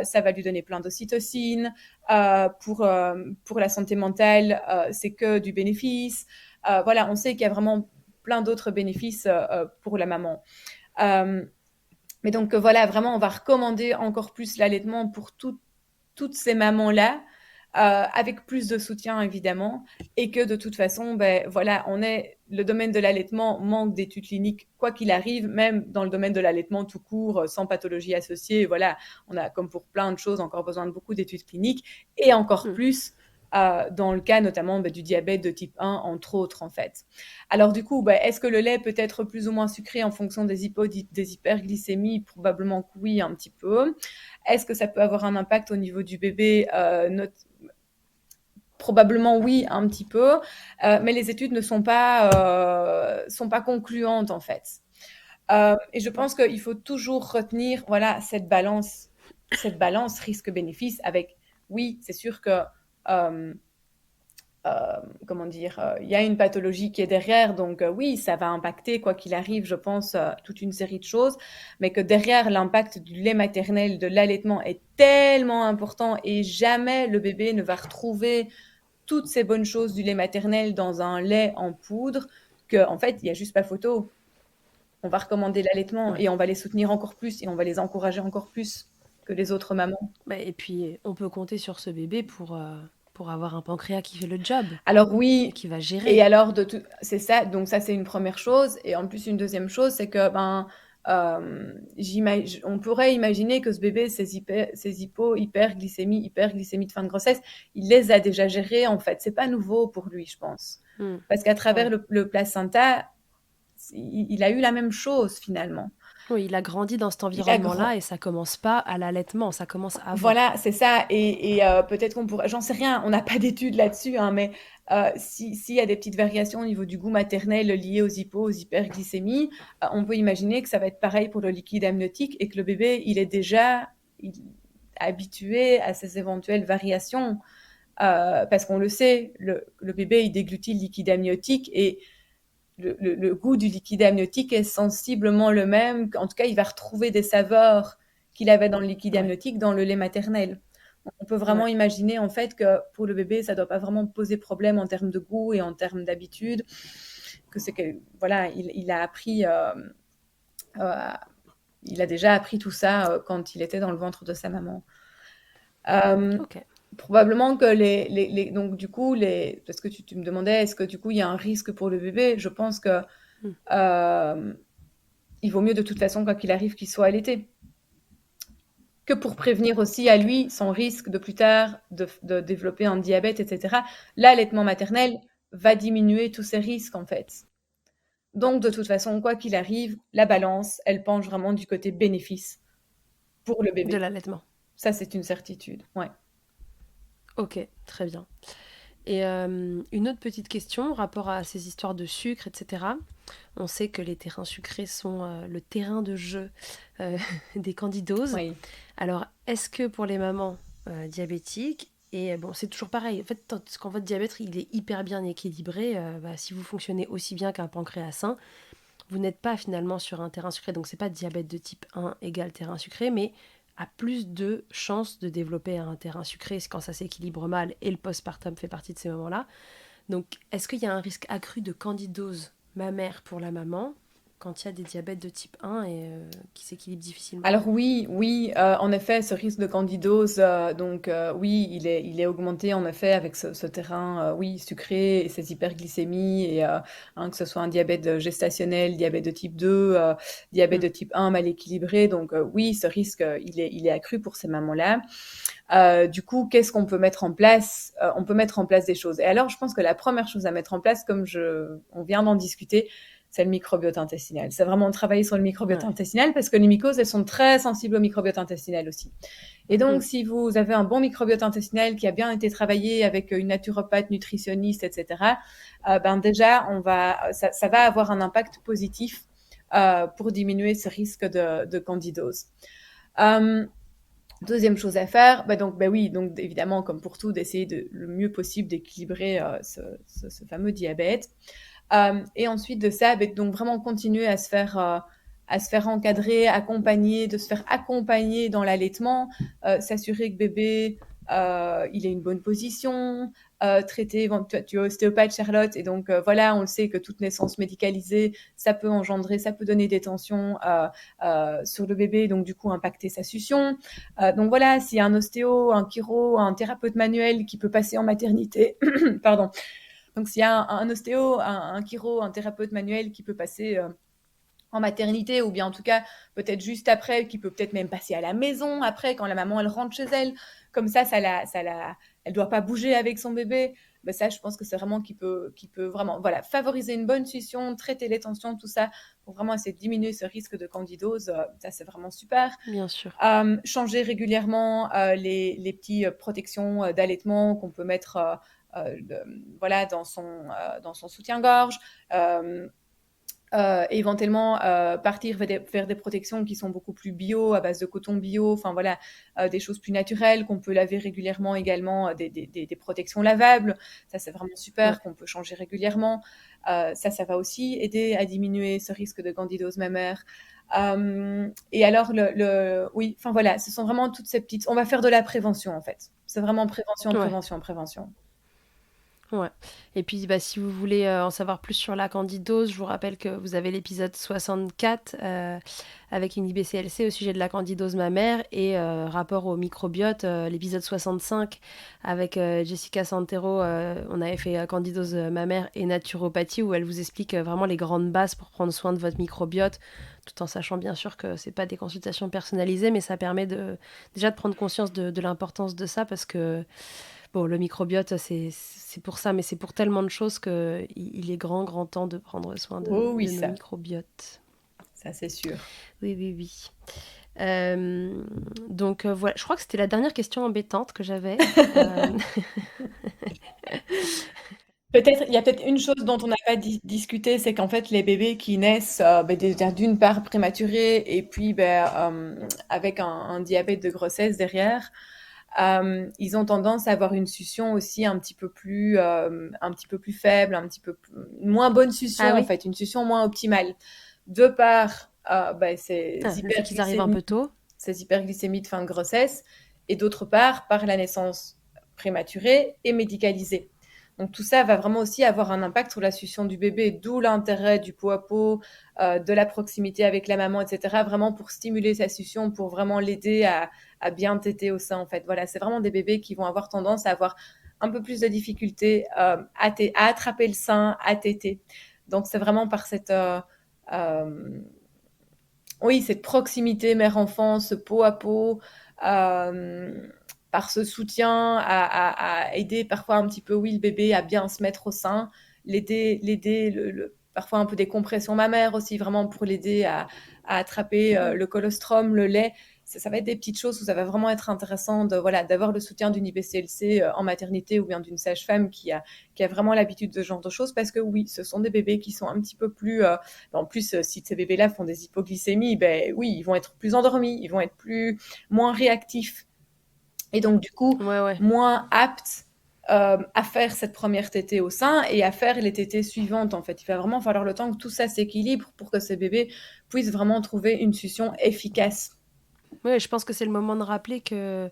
Ça va lui donner plein d'ocytocine. Pour la santé mentale, c'est que du bénéfice. Voilà, on sait qu'il y a vraiment plein d'autres bénéfices pour la maman. Mais donc voilà, vraiment, on va recommander encore plus l'allaitement pour toutes ces mamans-là. Avec plus de soutien évidemment, et que de toute façon, voilà, le domaine de l'allaitement manque d'études cliniques quoi qu'il arrive, même dans le domaine de l'allaitement tout court, sans pathologie associée. Voilà, on a comme pour plein de choses encore besoin de beaucoup d'études cliniques, et encore plus dans le cas notamment du diabète de type 1 entre autres en fait. Alors du coup, est-ce que le lait peut être plus ou moins sucré en fonction des hyperglycémies? Probablement que oui, un petit peu. Est-ce que ça peut avoir un impact au niveau du bébé? Probablement oui, un petit peu, mais les études ne sont pas concluantes en fait. Et je pense qu'il faut toujours retenir voilà, cette balance risque-bénéfice avec, oui, c'est sûr que comment dire, il y a une pathologie qui est derrière, donc oui, ça va impacter, quoi qu'il arrive, je pense, toute une série de choses, mais que derrière l'impact du lait maternel, de l'allaitement est tellement important, et jamais le bébé ne va retrouver toutes ces bonnes choses du lait maternel dans un lait en poudre qu'en fait, il n'y a juste pas photo. On va recommander l'allaitement Ouais. et on va les soutenir encore plus et on va les encourager encore plus que les autres mamans. Bah, et puis, on peut compter sur ce bébé pour avoir un pancréas qui fait le job Alors et oui, qui va et gérer. alors c'est ça, donc ça c'est une première chose. Et en plus, une deuxième chose, c'est que on pourrait imaginer que ce bébé, ses hyperglycémie de fin de grossesse, il les a déjà gérés en fait. C'est pas nouveau pour lui, je pense. Parce qu'à travers Ouais. le placenta, il a eu la même chose finalement. Oui, il a grandi dans cet Il a environnement-là et ça commence pas à l'allaitement, ça commence avant. Voilà, c'est ça. Et peut-être qu'on pourrait, j'en sais rien, on n'a pas d'études là-dessus, hein, mais s'il y a des petites variations au niveau du goût maternel liées aux hyperglycémies, on peut imaginer que ça va être pareil pour le liquide amniotique et que le bébé, il est déjà habitué à ces éventuelles variations. Parce qu'on le sait, le bébé, il déglutit le liquide amniotique et le goût du liquide amniotique est sensiblement le même. En tout cas, il va retrouver des saveurs qu'il avait dans le liquide Ouais. amniotique dans le lait maternel. On peut vraiment Ouais. imaginer en fait que pour le bébé, ça ne doit pas vraiment poser problème en termes de goût et en termes d'habitude. Que c'est que voilà, il a appris, il a déjà appris tout ça quand il était dans le ventre de sa maman. Ok. Probablement que donc du coup parce que tu me demandais est-ce que du coup il y a un risque pour le bébé. Je pense que Hmm. il vaut mieux de toute façon, quoi qu'il arrive, qu'il soit allaité. Que pour prévenir aussi à lui son risque de plus tard de développer un diabète, etc. L'allaitement maternel va diminuer tous ces risques, en fait. Donc, de toute façon, quoi qu'il arrive, la balance, elle penche vraiment du côté bénéfice pour le De bébé. l'allaitement. Ça, c'est une certitude. Ouais. Ok, très bien. Et une autre petite question, rapport à ces histoires de sucre, etc. On sait que les terrains sucrés sont le terrain de jeu euh, des candidoses. Oui. Alors, est-ce que pour les mamans diabétiques, et bon, c'est toujours pareil, en fait, quand votre diabète il est hyper bien équilibré, si vous fonctionnez aussi bien qu'un pancréas sain, vous n'êtes pas finalement sur un terrain sucré. Donc, c'est pas diabète de type 1 égale terrain sucré, mais a plus de chances de développer un terrain sucré quand ça s'équilibre mal et le postpartum fait partie de ces moments-là. Donc, est-ce qu'il y a un risque accru de candidose mammaire pour la maman quand il y a des diabètes de type 1 et qui s'équilibrent difficilement? Alors oui, en effet, ce risque de candidose, oui, il est augmenté en effet avec ce terrain, oui, sucré et ces hyperglycémies et que ce soit un diabète gestationnel, diabète de type 2, diabète de type 1 mal équilibré. Donc oui, ce risque, il est accru pour ces mamans-là. Du coup, qu'est-ce qu'on peut mettre en place? On peut mettre en place des choses. Et alors, je pense que la première chose à mettre en place, on vient d'en discuter, c'est le microbiote intestinal. C'est vraiment travailler sur le microbiote intestinal parce que les mycoses, elles sont très sensibles au microbiote intestinal aussi. Et donc, si vous avez un bon microbiote intestinal qui a bien été travaillé avec une naturopathe, nutritionniste, etc., déjà, ça va avoir un impact positif pour diminuer ce risque de candidose. Deuxième chose à faire, donc évidemment, comme pour tout, d'essayer le mieux possible d'équilibrer ce fameux diabète. Et ensuite de ça, donc vraiment continuer à se faire encadrer, accompagner, de se faire accompagner dans l'allaitement, s'assurer que bébé il ait une bonne position, traiter, tu es ostéopathe Charlotte, et donc voilà, on le sait que toute naissance médicalisée, ça peut donner des tensions sur le bébé, donc du coup impacter sa succion. Donc voilà, s'il y a un ostéo, un chiro, un thérapeute manuel qui peut passer en maternité, pardon. Donc s'il y a un ostéo, un chiro, un thérapeute manuel qui peut passer en maternité, ou bien en tout cas peut-être juste après, qui peut peut-être même passer à la maison après quand la maman elle rentre chez elle, comme ça elle doit pas bouger avec son bébé. Ça, je pense que c'est vraiment qui peut vraiment favoriser une bonne succion, traiter les tensions, tout ça pour vraiment essayer de diminuer ce risque de candidose. Ça, c'est vraiment super. Bien sûr. Changer régulièrement les petites protections d'allaitement qu'on peut mettre dans son soutien-gorge. Éventuellement partir vers des protections qui sont beaucoup plus bio, à base de coton bio, des choses plus naturelles qu'on peut laver régulièrement également, des protections lavables. Ça, c'est vraiment super, qu'on peut changer régulièrement. Ça va aussi aider à diminuer ce risque de candidose mammaire. Et alors, ce sont vraiment toutes ces petites... On va faire de la prévention, en fait. C'est vraiment prévention. Ouais. Et puis, si vous voulez en savoir plus sur la candidose, je vous rappelle que vous avez l'épisode 64 avec une IBCLC au sujet de la candidose mammaire et rapport au microbiote, l'épisode 65 avec Jessica Santero, on avait fait candidose mammaire et naturopathie où elle vous explique vraiment les grandes bases pour prendre soin de votre microbiote, tout en sachant bien sûr que c'est pas des consultations personnalisées, mais ça permet déjà de prendre conscience de l'importance de ça parce que bon, le microbiote, c'est pour ça, mais c'est pour tellement de choses qu'il est grand temps de prendre soin Oh oui, de nos ça microbiotes. ça c'est sûr. Oui, oui, oui. Donc voilà, je crois que c'était la dernière question embêtante que j'avais. Peut-être, il y a peut-être une chose dont on n'a pas discuté, c'est qu'en fait, les bébés qui naissent, déjà d'une part prématurés et puis avec un diabète de grossesse derrière, ils ont tendance à avoir une succion aussi un petit peu plus faible, une moins bonne succion Ah en oui, fait, une succion moins optimale. De par le fait qu'ils arrivent un peu tôt. ces hyperglycémies de fin de grossesse, et d'autre part par la naissance prématurée et médicalisée. Donc tout ça va vraiment aussi avoir un impact sur la succion du bébé, d'où l'intérêt du pot à pot, de la proximité avec la maman, etc. Vraiment pour stimuler sa succion, pour vraiment l'aider à bien téter au sein, en fait. Voilà, c'est vraiment des bébés qui vont avoir tendance à avoir un peu plus de difficultés à attraper le sein, à téter. Donc c'est vraiment par cette proximité mère-enfant, ce pot à pot, euh, par ce soutien à aider parfois un petit peu, oui, le bébé à bien se mettre au sein, l'aider parfois un peu des compressions mammaires aussi, vraiment pour l'aider à attraper le colostrum, le lait. Ça va être des petites choses où ça va vraiment être intéressant d'avoir le soutien d'une IBCLC en maternité ou bien d'une sage-femme qui a vraiment l'habitude de ce genre de choses, parce que oui, ce sont des bébés qui sont un petit peu plus en plus, si ces bébés-là font des hypoglycémies, ben oui, ils vont être plus endormis, ils vont être moins réactifs. Et donc, du coup, Ouais. moins aptes à faire cette première tétée au sein et à faire les tétées suivantes, en fait. Il va vraiment falloir le temps que tout ça s'équilibre pour que ces bébés puissent vraiment trouver une succion efficace. Ouais, je pense que c'est le moment de rappeler que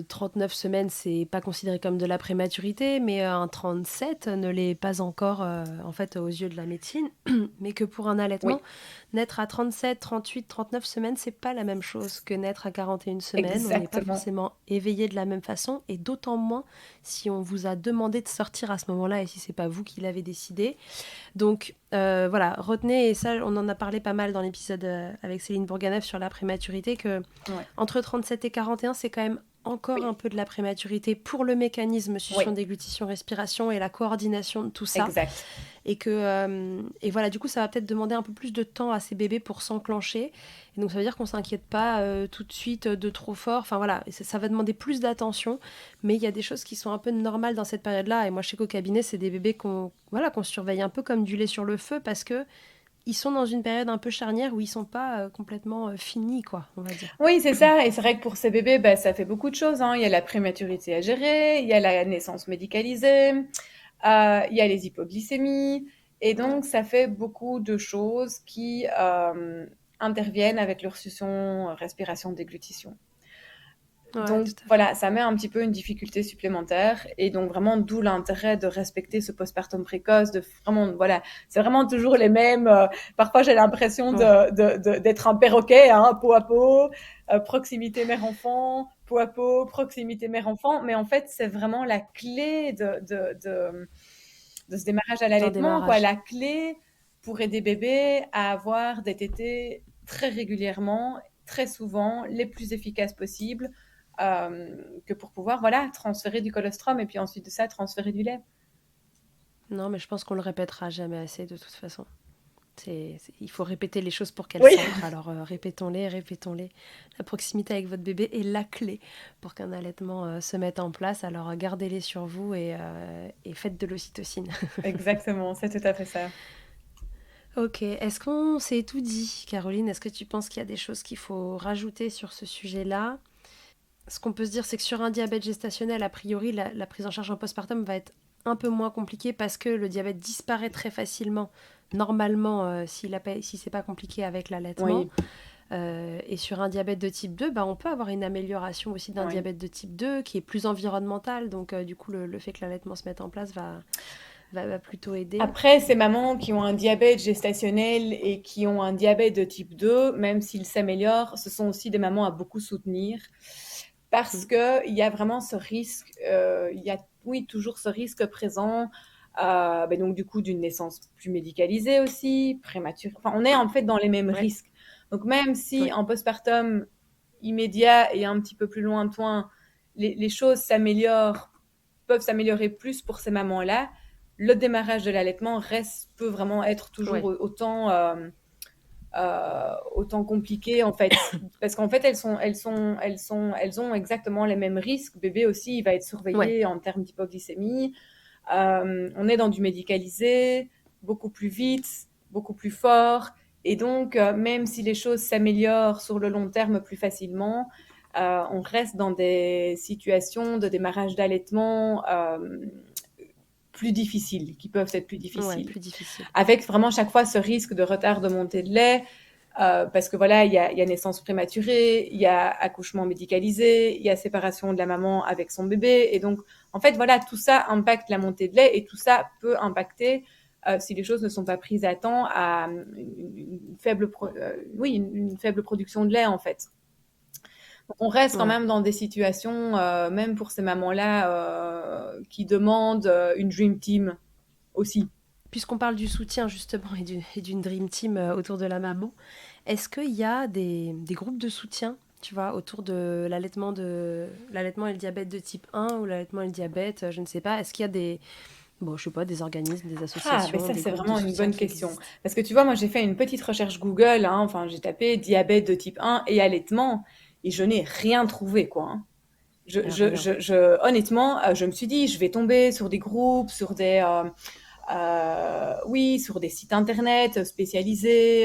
39 semaines, c'est pas considéré comme de la prématurité, mais un 37 ne l'est pas encore en fait aux yeux de la médecine, mais que pour un Oui, allaitement, naître à 37, 38, 39 semaines, c'est pas la même chose que naître à 41 semaines. On n'est pas exactement. forcément éveillé de la même façon, et d'autant moins si on vous a demandé de sortir à ce moment-là et si c'est pas vous qui l'avez décidé. Donc voilà, retenez, et ça on en a parlé pas mal dans l'épisode avec Céline Bourganeff sur la prématurité, que Ouais. entre 37 et 41, c'est quand même encore Oui, un peu de la prématurité pour le mécanisme oui, succion, déglutition, respiration et la coordination de tout ça. exact. Et voilà, du coup, ça va peut-être demander un peu plus de temps à ces bébés pour s'enclencher. Et donc, ça veut dire qu'on ne s'inquiète pas tout de suite de trop fort. Enfin voilà, ça va demander plus d'attention. Mais il y a des choses qui sont un peu normales dans cette période-là. Et moi, je sais qu'au cabinet, c'est des bébés qu'on surveille un peu comme du lait sur le feu parce que ils sont dans une période un peu charnière où ils sont pas complètement finis, quoi, on va dire. Oui, c'est ça. Et c'est vrai que pour ces bébés, ça fait beaucoup de choses, hein. Il y a la prématurité à gérer, il y a la naissance médicalisée, il y a les hypoglycémies. Et donc, ça fait beaucoup de choses qui interviennent avec leur succion, respiration, déglutition. Ouais, Donc tout à fait. voilà, ça met un petit peu une difficulté supplémentaire et donc vraiment d'où l'intérêt de respecter ce postpartum précoce, de vraiment voilà, c'est vraiment toujours les mêmes. Parfois j'ai l'impression Ouais. d'être un perroquet, hein, pot à pot, proximité mère-enfant, pot à pot, proximité mère-enfant, mais en fait c'est vraiment la clé de ce démarrage à D'un l'allaitement, quoi, démarrage. la clé pour aider bébé à avoir des tétées très régulièrement, très souvent, les plus efficaces possibles que pour pouvoir voilà, transférer du colostrum et puis ensuite de ça, transférer du lait. Non, mais je pense qu'on le répétera jamais assez de toute façon. Il faut répéter les choses pour qu'elles Oui, s'ancrent. Alors répétons-les, répétons-les. La proximité avec votre bébé est la clé pour qu'un allaitement se mette en place. Alors gardez-les sur vous et faites de l'ocytocine. exactement, c'est tout à fait ça. Ok, est-ce qu'on s'est tout dit, Caroline? Est-ce que tu penses qu'il y a des choses qu'il faut rajouter sur ce sujet-là? Ce qu'on peut se dire, c'est que sur un diabète gestationnel, a priori, la prise en charge en postpartum va être un peu moins compliquée parce que le diabète disparaît très facilement, normalement, si c'est pas compliqué avec l'allaitement. Oui, Et sur un diabète de type 2, bah, on peut avoir une amélioration aussi d'un Oui. diabète de type 2 qui est plus environnemental. Donc, du coup, le fait que l'allaitement se mette en place va plutôt aider. Après, ces mamans qui ont un diabète gestationnel et qui ont un diabète de type 2, même s'il s'améliore, ce sont aussi des mamans à beaucoup soutenir parce qu'il y a vraiment ce risque, il y a oui, toujours ce risque présent, donc du coup d'une naissance plus médicalisée aussi, prématurée. Enfin, on est en fait dans les mêmes Ouais. risques. Donc même si Ouais. en postpartum immédiat et un petit peu plus lointain, les choses peuvent s'améliorer plus pour ces mamans-là, le démarrage de l'allaitement peut vraiment être toujours Ouais. autant compliqué en fait, parce qu'en fait elles ont exactement les mêmes risques. Bébé aussi, il va être Ouais. surveillé en termes d'hypoglycémie. On est dans du médicalisé, beaucoup plus vite, beaucoup plus fort, et donc même si les choses s'améliorent sur le long terme plus facilement, on reste dans des situations de démarrage d'allaitement plus difficiles, qui peuvent être plus Ouais, difficiles, plus difficile. avec vraiment chaque fois ce risque de retard de montée de lait, parce que voilà, il y a naissance prématurée, il y a accouchement médicalisé, il y a séparation de la maman avec son bébé, et donc en fait voilà, tout ça impacte la montée de lait, et tout ça peut impacter, si les choses ne sont pas prises à temps, à une faible production de lait en fait. Donc, on reste quand Ouais. même dans des situations, même pour ces mamans-là, qui demandent une dream team aussi. Puisqu'on parle du soutien justement et d'une dream team autour de la maman, est-ce qu'il y a des groupes de soutien, tu vois, autour de l'allaitement et le diabète de type 1 ou l'allaitement et le diabète, je ne sais pas, est-ce qu'il y a je sais pas, des organismes, des Ah, ben associations, ça, des c'est groupes de vraiment une soutien bonne qui question. existent? Parce que tu vois, moi, j'ai fait une petite recherche Google, hein, enfin, j'ai tapé diabète de type 1 et allaitement, et je n'ai rien trouvé, quoi, hein. Rien. Honnêtement, je me suis dit, je vais tomber sur des groupes, sur des sites internet spécialisés,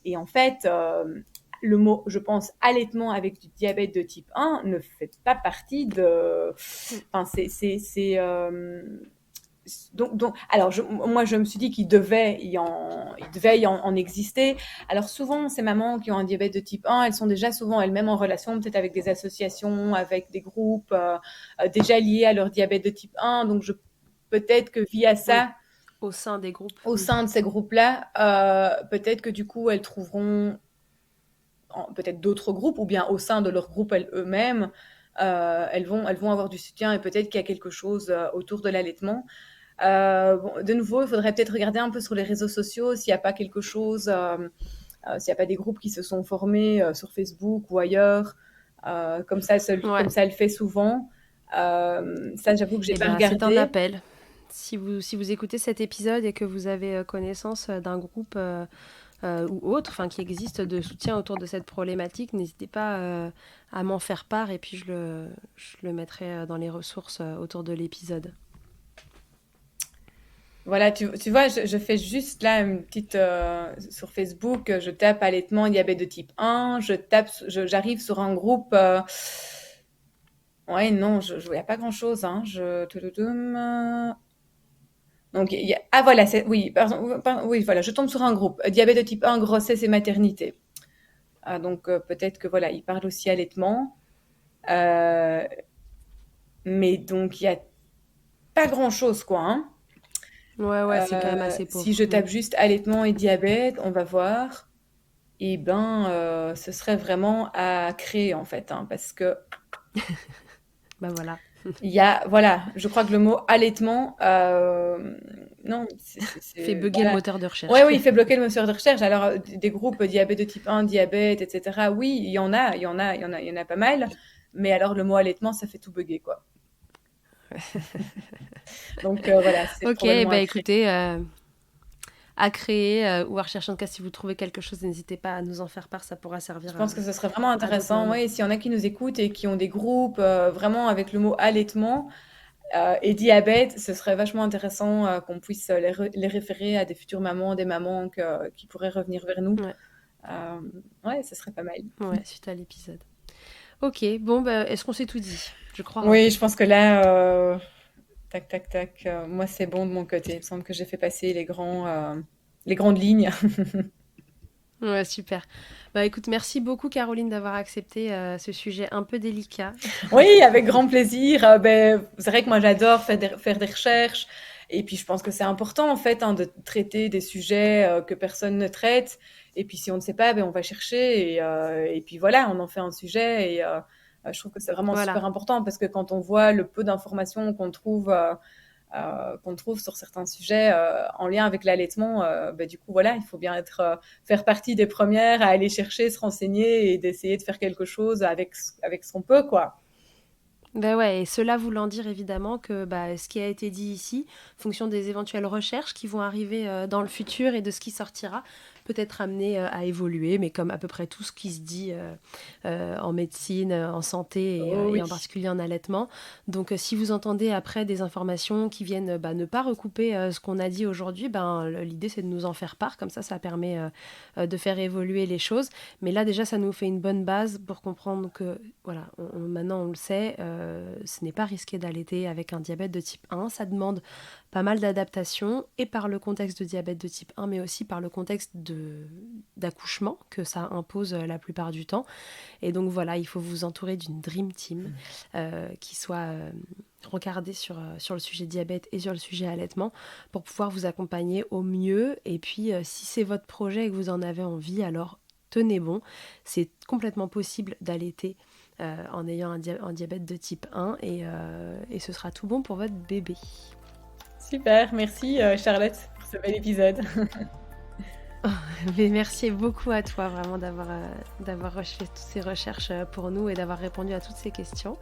et en fait, le mot, je pense, allaitement avec du diabète de type 1 ne fait pas partie de. Enfin, alors, moi, je me suis dit qu'il devait en exister. Alors, souvent, ces mamans qui ont un diabète de type 1, elles sont déjà souvent elles-mêmes en relation, peut-être avec des associations, avec des groupes déjà liés à leur diabète de type 1. Donc, peut-être que via Oui, ça, au sein des groupes. au sein de ces groupes-là, peut-être que du coup, elles trouveront peut-être d'autres groupes, ou bien au sein de leur groupe eux-mêmes, elles vont avoir du soutien, et peut-être qu'il y a quelque chose autour de l'allaitement. De nouveau, il faudrait peut-être regarder un peu sur les réseaux sociaux s'il n'y a pas quelque chose, s'il n'y a pas des groupes qui se sont formés sur Facebook ou ailleurs, comme Ouais. ça le fait souvent. Ça, j'avoue que j'ai Eh pas ben, c'est un regardé. appel. Si vous écoutez cet épisode et que vous avez connaissance d'un groupe ou autre, enfin qui existe de soutien autour de cette problématique, n'hésitez pas à m'en faire part et puis je le mettrai dans les ressources autour de l'épisode. Voilà, tu vois, je fais juste là une petite sur Facebook, je tape allaitement diabète de type 1, j'arrive sur un groupe. Ouais, non, il n'y a pas grand-chose, hein. Donc, ah voilà, oui, oui, voilà, je tombe sur un groupe, diabète de type 1, grossesse et maternité. Ah, donc peut-être que voilà, il parle aussi allaitement. Euh, mais donc, il n'y a pas grand-chose, quoi, hein. Ouais, c'est quand même assez Si pauvre. je tape juste allaitement et diabète, on va voir. Et ben, ce serait vraiment à créer en fait, hein, parce que Bah voilà. voilà, je crois que le mot allaitement, non, Fait bugger le voilà. moteur de Ouais, recherche. oui, il fait bloquer le moteur de recherche. Alors, des groupes diabète de type 1, diabète, etc. Oui, il y en a pas mal. Mais alors, le mot allaitement, ça fait tout bugger, quoi. Donc, voilà, c'est Ok, probablement bah à créer. écoutez, à créer ou à rechercher en tout cas si vous trouvez quelque chose, n'hésitez pas à nous en faire part, ça pourra Je servir pense que ce serait vraiment à d'autres intéressant. mamans. Ouais, s'il y en a qui nous écoutent et qui ont des groupes vraiment avec le mot allaitement, et diabète, ce serait vachement intéressant qu'on puisse les référer à des futures mamans, des mamans qui pourraient revenir vers nous. Ouais, Euh, ouais, ce serait pas mal. ouais, suite à l'épisode. Ok, bon, bah, est-ce qu'on s'est tout dit? Je crois, hein. Oui, je pense que là, tac, tac, tac, moi c'est bon de mon côté. Il me semble que j'ai fait passer les grandes lignes. Ouais, super. Bah écoute, merci beaucoup Caroline d'avoir accepté ce sujet un peu délicat. Oui, avec grand plaisir. C'est vrai que moi j'adore faire des recherches et puis je pense que c'est important en fait de traiter des sujets que personne ne traite. Et puis si on ne sait pas, on va chercher et puis voilà, on en fait un sujet et je trouve que c'est vraiment Voilà. super important parce que quand on voit le peu d'informations qu'on trouve sur certains sujets en lien avec l'allaitement, du coup voilà, il faut bien faire partie des premières à aller chercher, se renseigner et d'essayer de faire quelque chose avec ce qu'on peut, quoi. Ben ouais, et cela voulant dire évidemment que ce qui a été dit ici, en fonction des éventuelles recherches qui vont arriver dans le futur et de ce qui sortira, peut être amené à évoluer, mais comme à peu près tout ce qui se dit en médecine, en santé Oh et oui. en particulier en allaitement. Donc si vous entendez après des informations qui viennent ne pas recouper ce qu'on a dit aujourd'hui, l'idée c'est de nous en faire part, comme ça permet de faire évoluer les choses. Mais là déjà ça nous fait une bonne base pour comprendre que voilà, maintenant on le sait, ce n'est pas risqué d'allaiter avec un diabète de type 1, ça demande pas mal d'adaptation et par le contexte de diabète de type 1 mais aussi par le contexte d'accouchement que ça impose la plupart du temps. Et donc voilà, il faut vous entourer d'une dream team qui soit regardée sur le sujet diabète et sur le sujet allaitement pour pouvoir vous accompagner au mieux. Et puis si c'est votre projet et que vous en avez envie, alors tenez bon, c'est complètement possible d'allaiter en ayant un diabète de type 1 et ce sera tout bon pour votre bébé. Super, merci Charlotte pour ce bel épisode. Mais merci beaucoup à toi vraiment d'avoir fait toutes ces recherches pour nous et d'avoir répondu à toutes ces questions.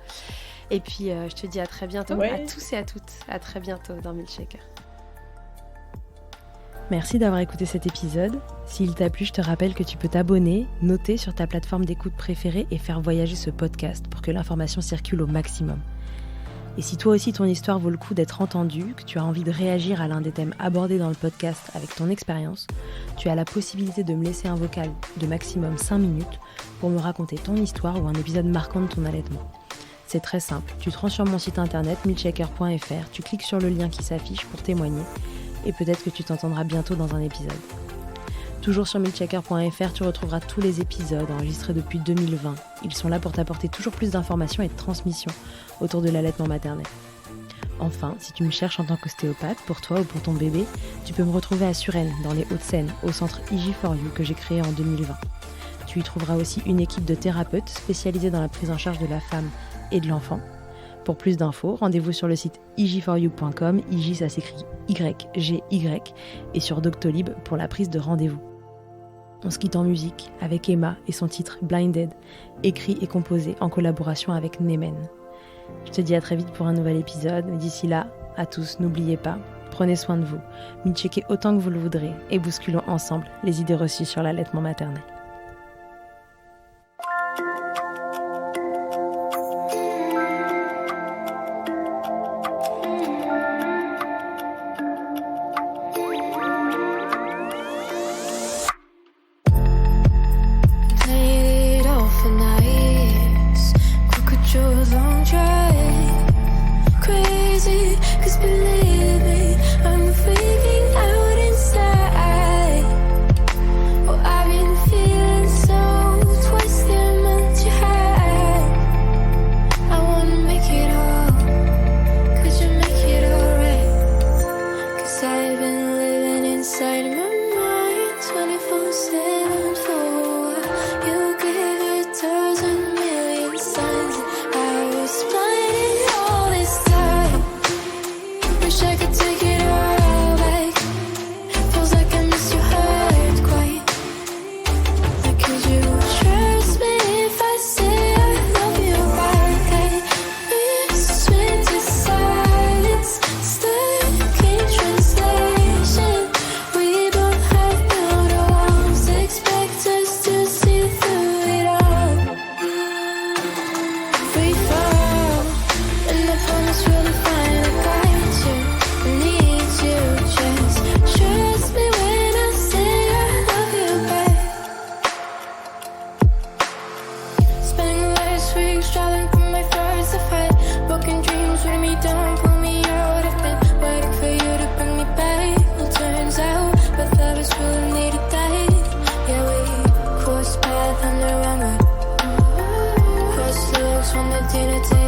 Et puis je te dis à très bientôt, Ouais. à tous et à toutes. À très bientôt dans Milkshaker. Merci d'avoir écouté cet épisode. S'il t'a plu, je te rappelle que tu peux t'abonner, noter sur ta plateforme d'écoute préférée et faire voyager ce podcast pour que l'information circule au maximum. Et si toi aussi ton histoire vaut le coup d'être entendue, que tu as envie de réagir à l'un des thèmes abordés dans le podcast avec ton expérience, tu as la possibilité de me laisser un vocal de maximum 5 minutes pour me raconter ton histoire ou un épisode marquant de ton allaitement. C'est très simple, tu te rends sur mon site internet milkshaker.fr, tu cliques sur le lien qui s'affiche pour témoigner et peut-être que tu t'entendras bientôt dans un épisode. Toujours sur milkshaker.fr, tu retrouveras tous les épisodes enregistrés depuis 2020. Ils sont là pour t'apporter toujours plus d'informations et de transmissions autour de l'allaitement maternel. Enfin, si tu me cherches en tant qu'ostéopathe, pour toi ou pour ton bébé, tu peux me retrouver à Suresnes, dans les Hauts-de-Seine, au centre IG4U que j'ai créé en 2020. Tu y trouveras aussi une équipe de thérapeutes spécialisés dans la prise en charge de la femme et de l'enfant. Pour plus d'infos, rendez-vous sur le site ig4u.com, IG ça s'écrit YGY, et sur Doctolib pour la prise de rendez-vous. On se quitte en musique avec Emma et son titre Blinded, écrit et composé en collaboration avec Nemen. Je te dis à très vite pour un nouvel épisode. D'ici là, à tous, n'oubliez pas, prenez soin de vous, milkshaker autant que vous le voudrez et bousculons ensemble les idées reçues sur l'allaitement maternel. soin de me dilater.